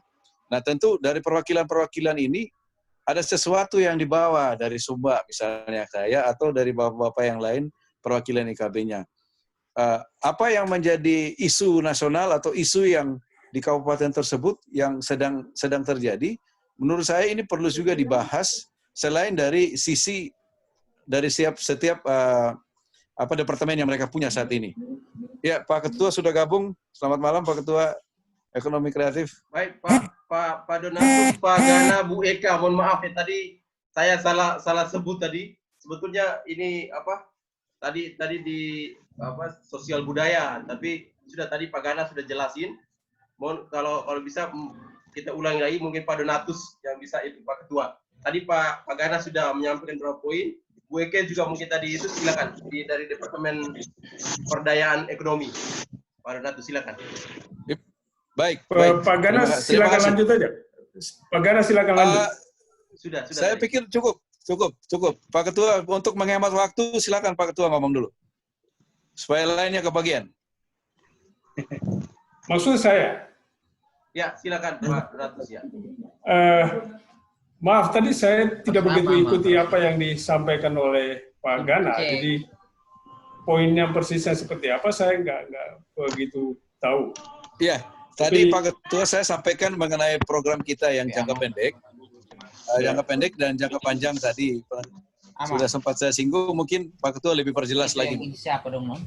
Nah tentu dari perwakilan-perwakilan ini ada sesuatu yang dibawa dari Sumba, misalnya saya, atau dari bapak-bapak yang lain, perwakilan IKB-nya. Apa yang menjadi isu nasional atau isu yang di kabupaten tersebut yang sedang terjadi, menurut saya ini perlu juga dibahas selain dari sisi dari setiap departemen yang mereka punya saat ini. Ya, Pak Ketua sudah gabung. Selamat malam Pak Ketua Ekonomi Kreatif.
Baik, Pak Donatus, Pak Gana, Bu Eka, mohon maaf ya tadi saya salah sebut tadi. Sebetulnya ini tadi di sosial budaya, tapi sudah tadi Pak Gana sudah jelasin. Mohon kalau bisa kita ulangi lagi, mungkin Pak Donatus yang bisa itu Pak Ketua. Tadi Pak Gana sudah menyampaikan beberapa poin. Bu Eka juga mungkin tadi itu silakan dari Departemen Perdayaan Ekonomi. Pak Donatus silakan.
Baik.
Pak Gana silakan lanjut aja. Pak Gana silakan lanjut.
Sudah.
Saya pikir cukup. Pak Ketua untuk menghemat waktu silakan Pak Ketua ngomong dulu. Supaya lainnya kebagian.
Maksud saya.
Ya, silakan Pak Donatus ya.
Maaf tadi saya tidak begitu ikuti apa yang disampaikan oleh Pak Gana. Jadi poinnya persisnya seperti apa saya nggak begitu tahu.
Iya. Tadi Pak Ketua saya sampaikan mengenai program kita yang jangka pendek, jangka pendek dan jangka panjang tadi sudah sempat saya singgung. Mungkin Pak Ketua lebih perjelas lagi.
Siapa dong, non?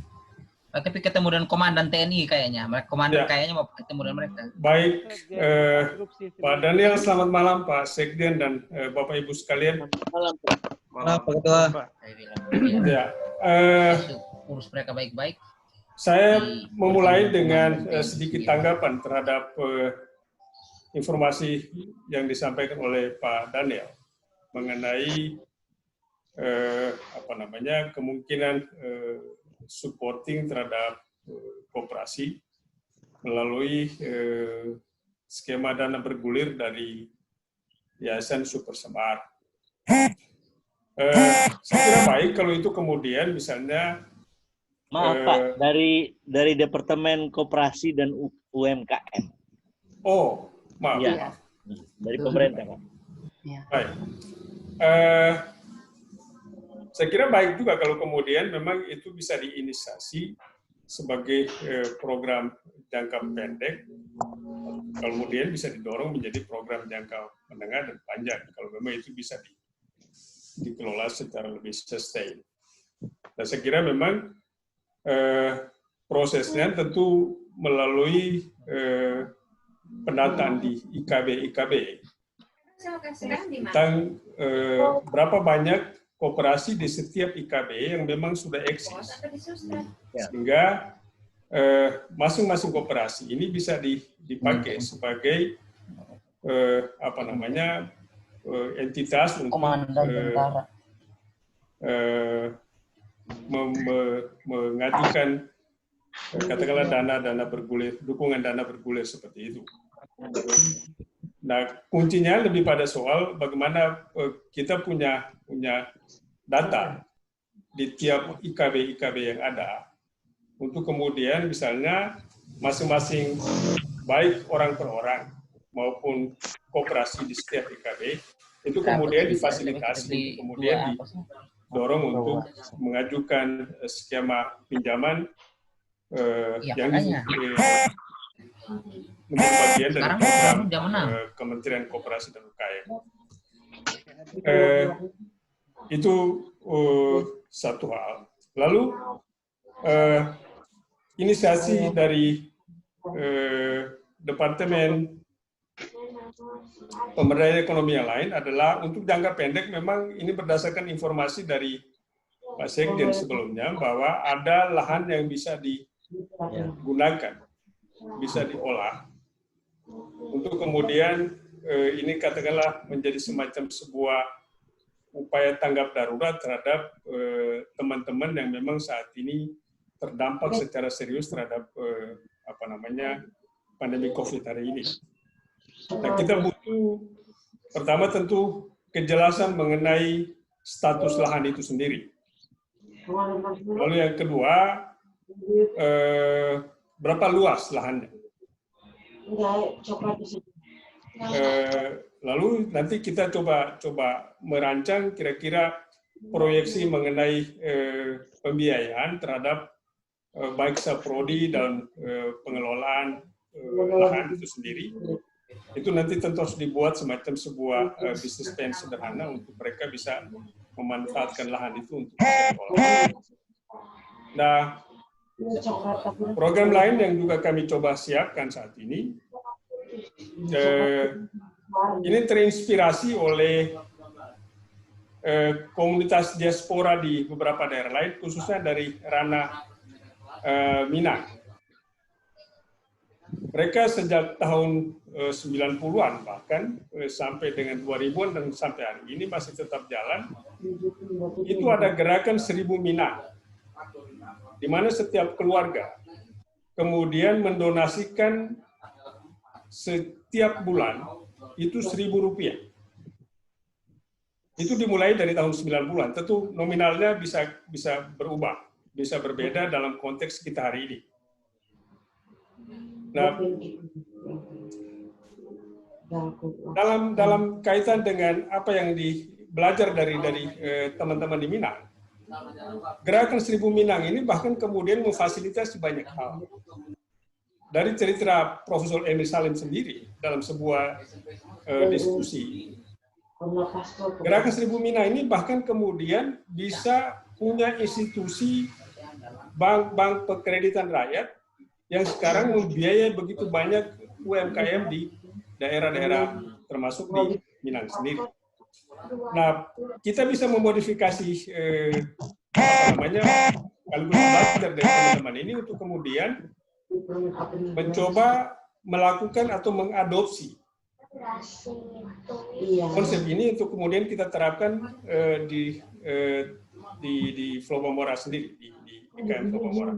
Tapi ketemu dengan komandan TNI kayaknya. Komandan kayaknya mau ketemu dengan mereka.
Baik, Pak Daniel, selamat malam, Pak Sekjen dan Bapak Ibu sekalian.
Malam Pak Ketua.
Ya,
urus mereka baik-baik.
Saya memulai dengan sedikit tanggapan terhadap informasi yang disampaikan oleh Pak Daniel mengenai kemungkinan supporting terhadap koperasi melalui skema dana bergulir dari Yayasan Super Semar. Saya kira baik kalau itu kemudian misalnya
Maaf Pak, dari Departemen Koperasi dan UMKM.
Oh, maaf.
Ya, dari pemerintah Pak.
Baik. Saya kira baik juga kalau kemudian memang itu bisa diinisiasi sebagai program jangka pendek, kemudian bisa didorong menjadi program jangka menengah dan panjang, kalau memang itu bisa dikelola secara lebih sustain. Dan saya kira memang prosesnya tentu melalui pendataan di IKB tentang berapa banyak koperasi di setiap IKB yang memang sudah eksis, sehingga masing-masing koperasi ini bisa dipakai sebagai entitas untuk mengajukan katakanlah dana bergulir, dukungan dana bergulir seperti itu. Nah, kuncinya lebih pada soal bagaimana kita punya data di tiap IKB yang ada, untuk kemudian misalnya masing-masing baik orang per orang maupun koperasi di setiap IKB itu kemudian difasilitasi, kemudian didorong untuk mengajukan skema pinjaman yang menjadi bagian dari program Kementerian Koperasi dan UKM. Itu satu hal. Lalu inisiasi dari Departemen Pemberdayaan Ekonomi yang lain adalah untuk jangka pendek. Memang ini berdasarkan informasi dari Pak Sekjen sebelumnya bahwa ada lahan yang bisa digunakan, bisa diolah untuk kemudian ini katakanlah menjadi semacam sebuah upaya tanggap darurat terhadap teman-teman yang memang saat ini terdampak secara serius terhadap pandemi COVID hari ini. Nah, kita butuh pertama tentu kejelasan mengenai status lahan itu sendiri. Lalu yang kedua, berapa luas lahannya. Lalu nanti kita coba merancang kira-kira proyeksi mengenai pembiayaan terhadap baik saprodi dan pengelolaan lahan itu sendiri. Itu nanti tentu harus dibuat semacam sebuah bisnis plan sederhana untuk mereka bisa memanfaatkan lahan itu untuk diolah. Nah, program lain yang juga kami coba siapkan saat ini terinspirasi oleh komunitas diaspora di beberapa daerah lain, khususnya dari ranah Minang. Mereka sejak tahun 90-an bahkan sampai dengan 2000-an dan sampai hari ini masih tetap jalan. Itu ada gerakan 1000 Minang, di mana setiap keluarga kemudian mendonasikan setiap bulan itu Rp1.000. Itu dimulai dari tahun 90-an. Tentu nominalnya bisa berubah, bisa berbeda dalam konteks kita hari ini. Nah, dalam kaitan dengan apa yang belajar dari teman-teman di Minang, gerakan 1000 Minang ini bahkan kemudian memfasilitasi banyak hal. Dari cerita Profesor Emil Salim sendiri dalam sebuah diskusi, gerakan 1000 Minang ini bahkan kemudian bisa punya institusi bank pengkreditan rakyat yang sekarang membiayai begitu banyak UMKM di daerah-daerah termasuk di Minang sendiri. Nah, kita bisa memodifikasi sekaligus belajar dari teman-teman ini untuk kemudian mencoba melakukan atau mengadopsi konsep ini untuk kemudian kita terapkan di Flow Pamora sendiri, di IKM Flow Pamora.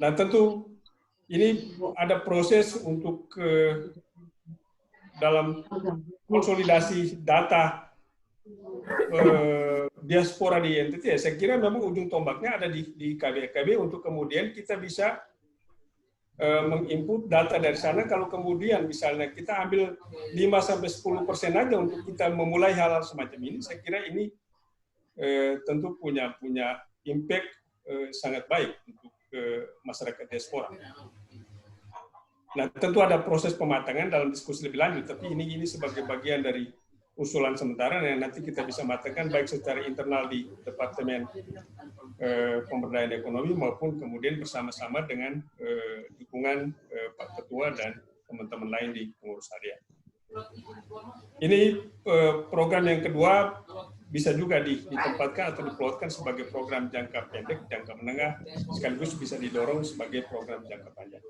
Nah, tentu ini ada proses untuk dalam konsolidasi data diaspora di NTT. Saya kira memang ujung tombaknya ada di IKB untuk kemudian kita bisa menginput data dari sana. Kalau kemudian misalnya kita ambil 5-10% aja untuk kita memulai hal-hal semacam ini, saya kira ini tentu punya impact sangat baik untuk masyarakat diaspora. Nah, tentu ada proses pematangan dalam diskusi lebih lanjut, tapi ini sebagai bagian dari usulan sementara yang nanti kita bisa matangkan baik secara internal di Departemen Pemberdayaan Ekonomi maupun kemudian bersama-sama dengan dukungan Pak Ketua dan teman-teman lain di pengurus harian. Ini program yang kedua bisa juga ditempatkan atau diplotkan sebagai program jangka pendek, jangka menengah, sekaligus bisa didorong sebagai program jangka panjang.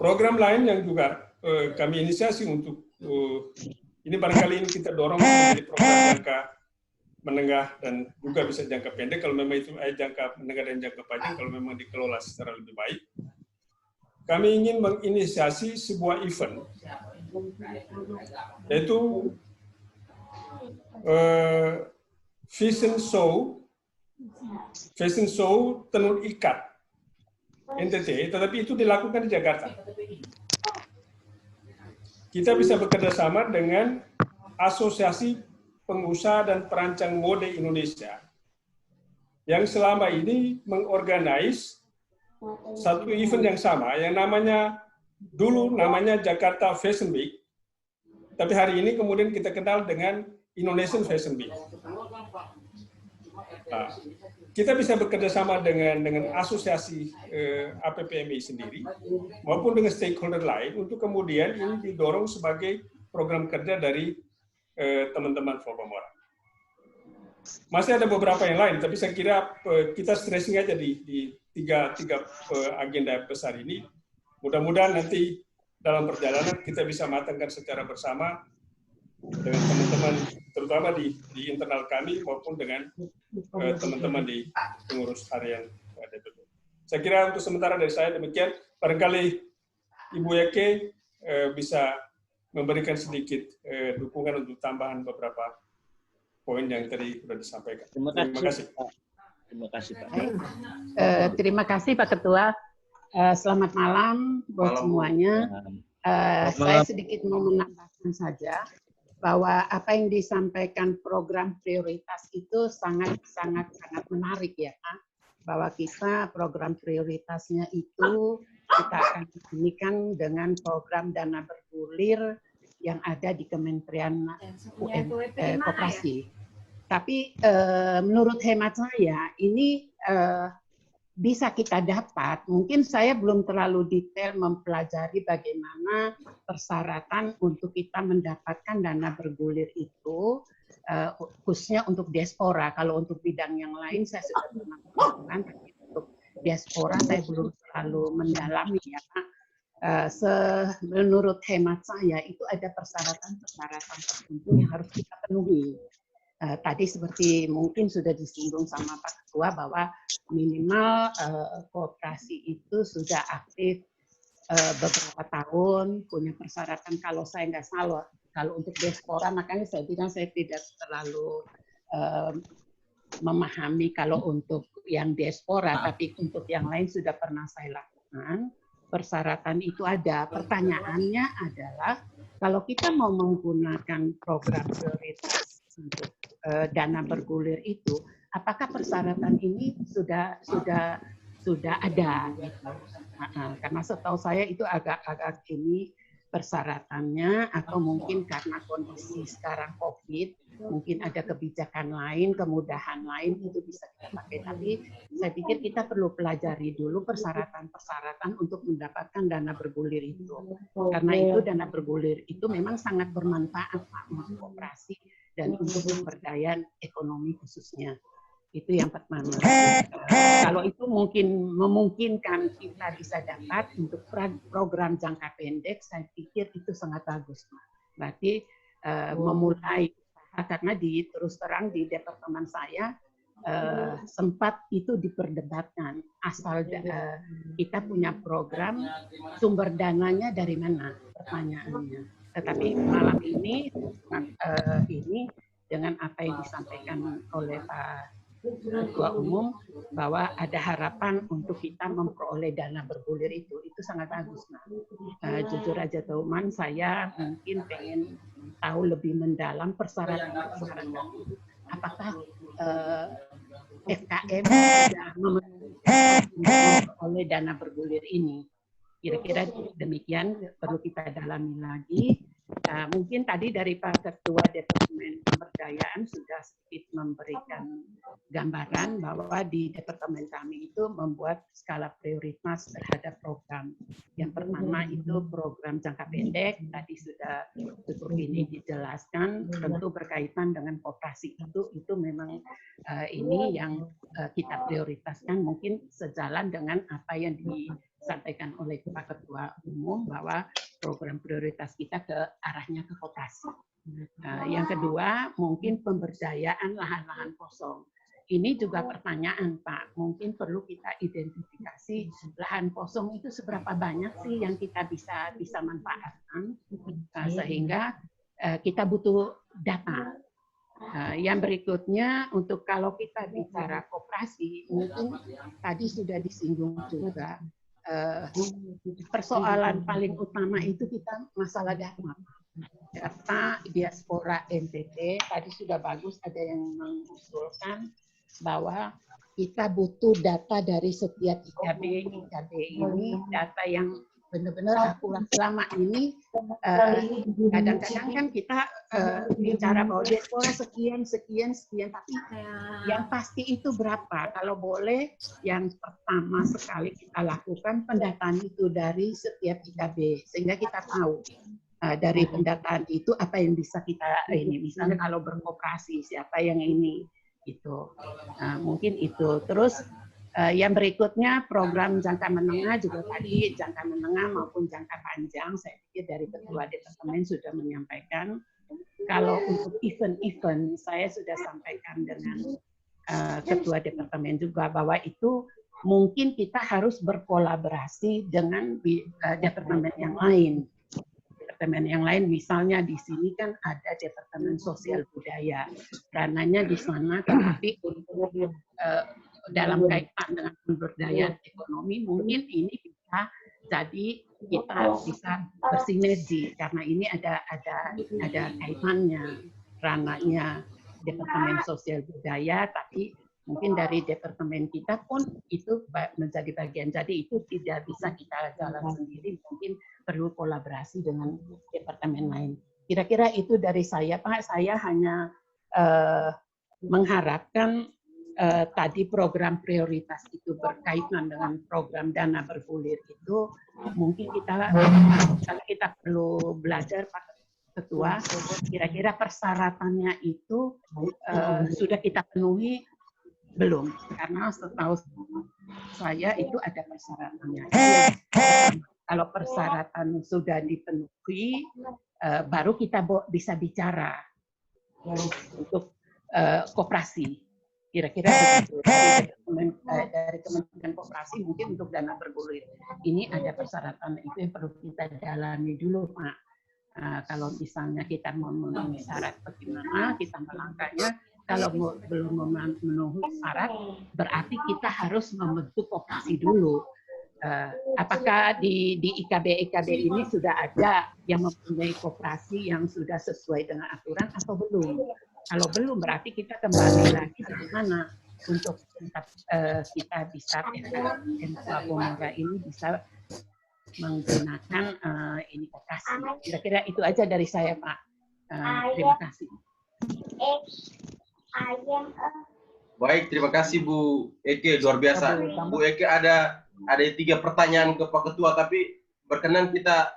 Program lain yang juga kami inisiasi untuk ini barangkali ini kita dorong menjadi program jangka menengah dan juga bisa jangka pendek kalau memang itu jangka menengah dan jangka panjang kalau memang dikelola secara lebih baik. Kami ingin menginisiasi sebuah event yaitu fashion show tenun ikat NTT, tetapi itu dilakukan di Jakarta. Kita bisa bekerja sama dengan Asosiasi Pengusaha dan Perancang Mode Indonesia yang selama ini mengorganize satu event yang sama yang dulu namanya Jakarta Fashion Week, tapi hari ini kemudian kita kenal dengan Indonesian Fashion Week. Nah, kita bisa bekerja sama dengan asosiasi APPMI sendiri maupun dengan stakeholder lain untuk kemudian ini didorong sebagai program kerja dari teman-teman Forpamora. Masih ada beberapa yang lain, tapi saya kira kita stressing aja di tiga agenda besar ini. Mudah-mudahan nanti dalam perjalanan kita bisa matangkan secara bersama dengan teman-teman, terutama di internal kami maupun dengan teman-teman di pengurus harian DPP. Saya kira untuk sementara dari saya demikian. Barangkali Ibu Yake bisa memberikan sedikit dukungan untuk tambahan beberapa poin yang tadi sudah disampaikan.
Terima kasih. Terima kasih, Pak.
Terima kasih, Pak Ketua. Selamat malam buat semuanya. Saya sedikit mau menambahkan saja bahwa apa yang disampaikan program prioritas itu sangat menarik ya, Pak. Bahwa kita program prioritasnya itu kita akan hubungkan dengan program dana bergulir yang ada di Kementerian Koperasi. Tapi menurut hemat saya ini bisa kita dapat, mungkin saya belum terlalu detail mempelajari bagaimana persyaratan untuk kita mendapatkan dana bergulir itu, khususnya untuk diaspora. Kalau untuk bidang yang lain saya sudah pernah melakukan, tapi untuk diaspora saya belum terlalu mendalami ya Pak. Menurut hemat saya itu ada persyaratan-persyaratan tertentu yang harus kita penuhi. Tadi seperti mungkin sudah disinggung sama Pak Ketua bahwa minimal koperasi itu sudah aktif beberapa tahun, punya persyaratan kalau saya nggak salah. Kalau untuk diaspora, makanya saya bilang saya tidak terlalu memahami kalau untuk yang diaspora, tapi untuk yang lain sudah pernah saya lakukan. Persyaratan itu ada. Pertanyaannya adalah kalau kita mau menggunakan program prioritas untuk dana bergulir itu, apakah persyaratan ini sudah ada? Gitu. Karena setahu saya itu agak ini persyaratannya, atau mungkin karena kondisi sekarang COVID, mungkin ada kebijakan lain, kemudahan lain itu bisa kita pakai. Tapi saya pikir kita perlu pelajari dulu persyaratan-persyaratan untuk mendapatkan dana bergulir itu. Karena itu dana bergulir itu memang sangat bermanfaat Pak untuk koperasi dan untuk pemberdayaan ekonomi khususnya. Itu yang pertama. Kalau itu mungkin memungkinkan kita bisa dapat untuk program jangka pendek, saya pikir itu sangat bagus. Berarti memulai usaha, karena terus terang di departemen saya sempat itu diperdebatkan. Asal kita punya program, sumber dananya dari mana? Pertanyaannya. Tetapi malam ini dengan apa yang disampaikan oleh Pak Ketua Umum bahwa ada harapan untuk kita memperoleh dana bergulir itu sangat bagus. Jujur aja teman, saya mungkin pengen tahu lebih mendalam persyaratan apakah FKM sudah memperoleh dana bergulir ini. Kira-kira demikian perlu kita dalami lagi. Mungkin tadi dari Pak Ketua Departemen Pemberdayaan sudah sedikit memberikan gambaran bahwa di departemen kami itu membuat skala prioritas terhadap program. Yang pertama itu program jangka pendek, tadi sudah cukup ini dijelaskan, tentu berkaitan dengan koperasi itu memang ini yang kita prioritaskan, mungkin sejalan dengan apa yang disampaikan oleh Pak Ketua Umum bahwa program prioritas kita ke arahnya ke koperasi. Yang kedua, mungkin pemberdayaan lahan-lahan kosong. Ini juga pertanyaan, Pak. Mungkin perlu kita identifikasi lahan kosong itu seberapa banyak sih yang kita bisa manfaatkan, sehingga kita butuh data. Yang berikutnya, untuk kalau kita bicara koperasi, mungkin tadi sudah disinggung juga, persoalan paling utama itu kita masalah data diaspora NTT. Tadi sudah bagus ada yang mengusulkan bahwa kita butuh data dari setiap IKB ini, data yang benar-benar akurat. Selama ini kadang-kadang kan kita bicara bahwa diaspora sekian, tapi yang pasti itu berapa? Kalau boleh, yang pertama sekali kita lakukan pendataan itu dari setiap IKB, sehingga kita tahu dari pendataan itu apa yang bisa kita ini. Misalnya kalau berkooperasi siapa yang ini itu, mungkin itu. Terus yang berikutnya program jangka menengah juga tadi, jangka menengah maupun jangka panjang, saya pikir dari Ketua Departemen sudah menyampaikan. Kalau untuk event-event, saya sudah sampaikan dengan Ketua Departemen juga bahwa itu mungkin kita harus berkolaborasi dengan departemen yang lain. Departemen yang lain, misalnya di sini kan ada Departemen Sosial Budaya, ranahnya di sana, tetapi untuk dalam kaitan dengan pemberdayaan ekonomi, mungkin ini bisa jadi kita bisa bersinergi karena ini ada kaitannya, ranahnya Departemen Sosial Budaya, tapi mungkin dari departemen kita pun itu menjadi bagian. Jadi itu tidak bisa kita jalan sendiri, mungkin perlu kolaborasi dengan departemen lain. Kira-kira itu dari saya, Pak. Saya hanya mengharapkan tadi program prioritas itu berkaitan dengan program dana bergulir itu, mungkin kita perlu belajar, Pak Ketua, kira-kira persyaratannya itu sudah kita penuhi belum? Karena setahu saya itu ada persyaratannya. Kalau persyaratan sudah dipenuhi, baru kita bisa bicara untuk koperasi. Kira-kira begitu. Dari Kementerian Koperasi mungkin untuk dana bergulir. Ini ada persyaratan itu yang perlu kita jalani dulu, Pak. Kalau misalnya kita memenuhi syarat bagaimana kita melangkahnya. Kalau belum memenuhi syarat, berarti kita harus membentuk koperasi dulu. Apakah di IKB ini sudah ada yang mempunyai koperasi yang sudah sesuai dengan aturan atau belum? Kalau belum, berarti kita kembali lagi bagaimana untuk kita bisa Pemuda ini bisa menggunakan ini koperasi. Kira-kira itu aja dari saya, Pak. Terima kasih.
Baik, terima kasih Bu Eke, luar biasa. Bu Eke ada 3 pertanyaan ke Pak Ketua, tapi berkenan kita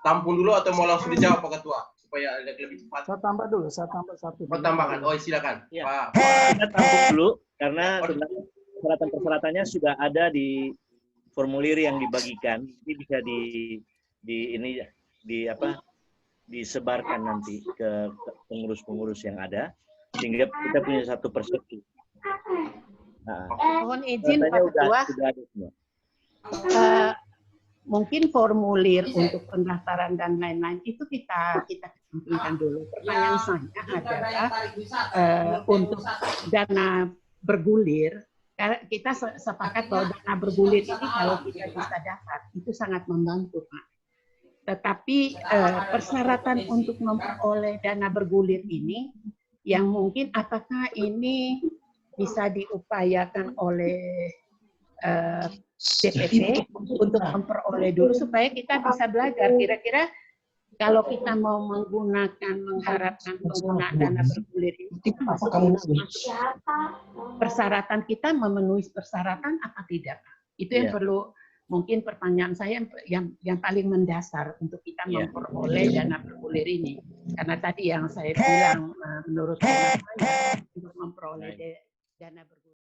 tampung dulu atau mau langsung dijawab Pak Ketua supaya agak lebih cepat.
Saya tambah dulu, saya tambah satu.
Oh, tambahkan. Oh, silakan.
Ya.
Pak.
Kita tampung dulu karena tentang persyaratan-persyaratannya sudah ada di formulir yang dibagikan. Ini bisa disebarkan nanti ke pengurus-pengurus yang ada, sehingga kita punya satu persepsi. Nah,
mohon izin Pak Ketua, mungkin formulir untuk pendaftaran dan lain-lain itu kita kesampingkan dulu. Pertanyaan saya adalah untuk dana bergulir, kita sepakat bahwa dana bergulir ini kalau kita bisa dapat itu sangat membantu, Pak. Tetapi persyaratan untuk memperoleh dana bergulir ini yang mungkin apakah ini bisa diupayakan oleh DPP untuk memperoleh dulu supaya kita bisa belajar kira-kira Kalau kita mau mengharapkan penggunaan dana bergulir ini, persyaratan kita memenuhi persyaratan apa tidak? Itu yang perlu, mungkin pertanyaan saya yang paling mendasar untuk kita memperoleh dana bergulir ini. Karena tadi yang saya bilang, menurut saya untuk memperoleh dana bergulir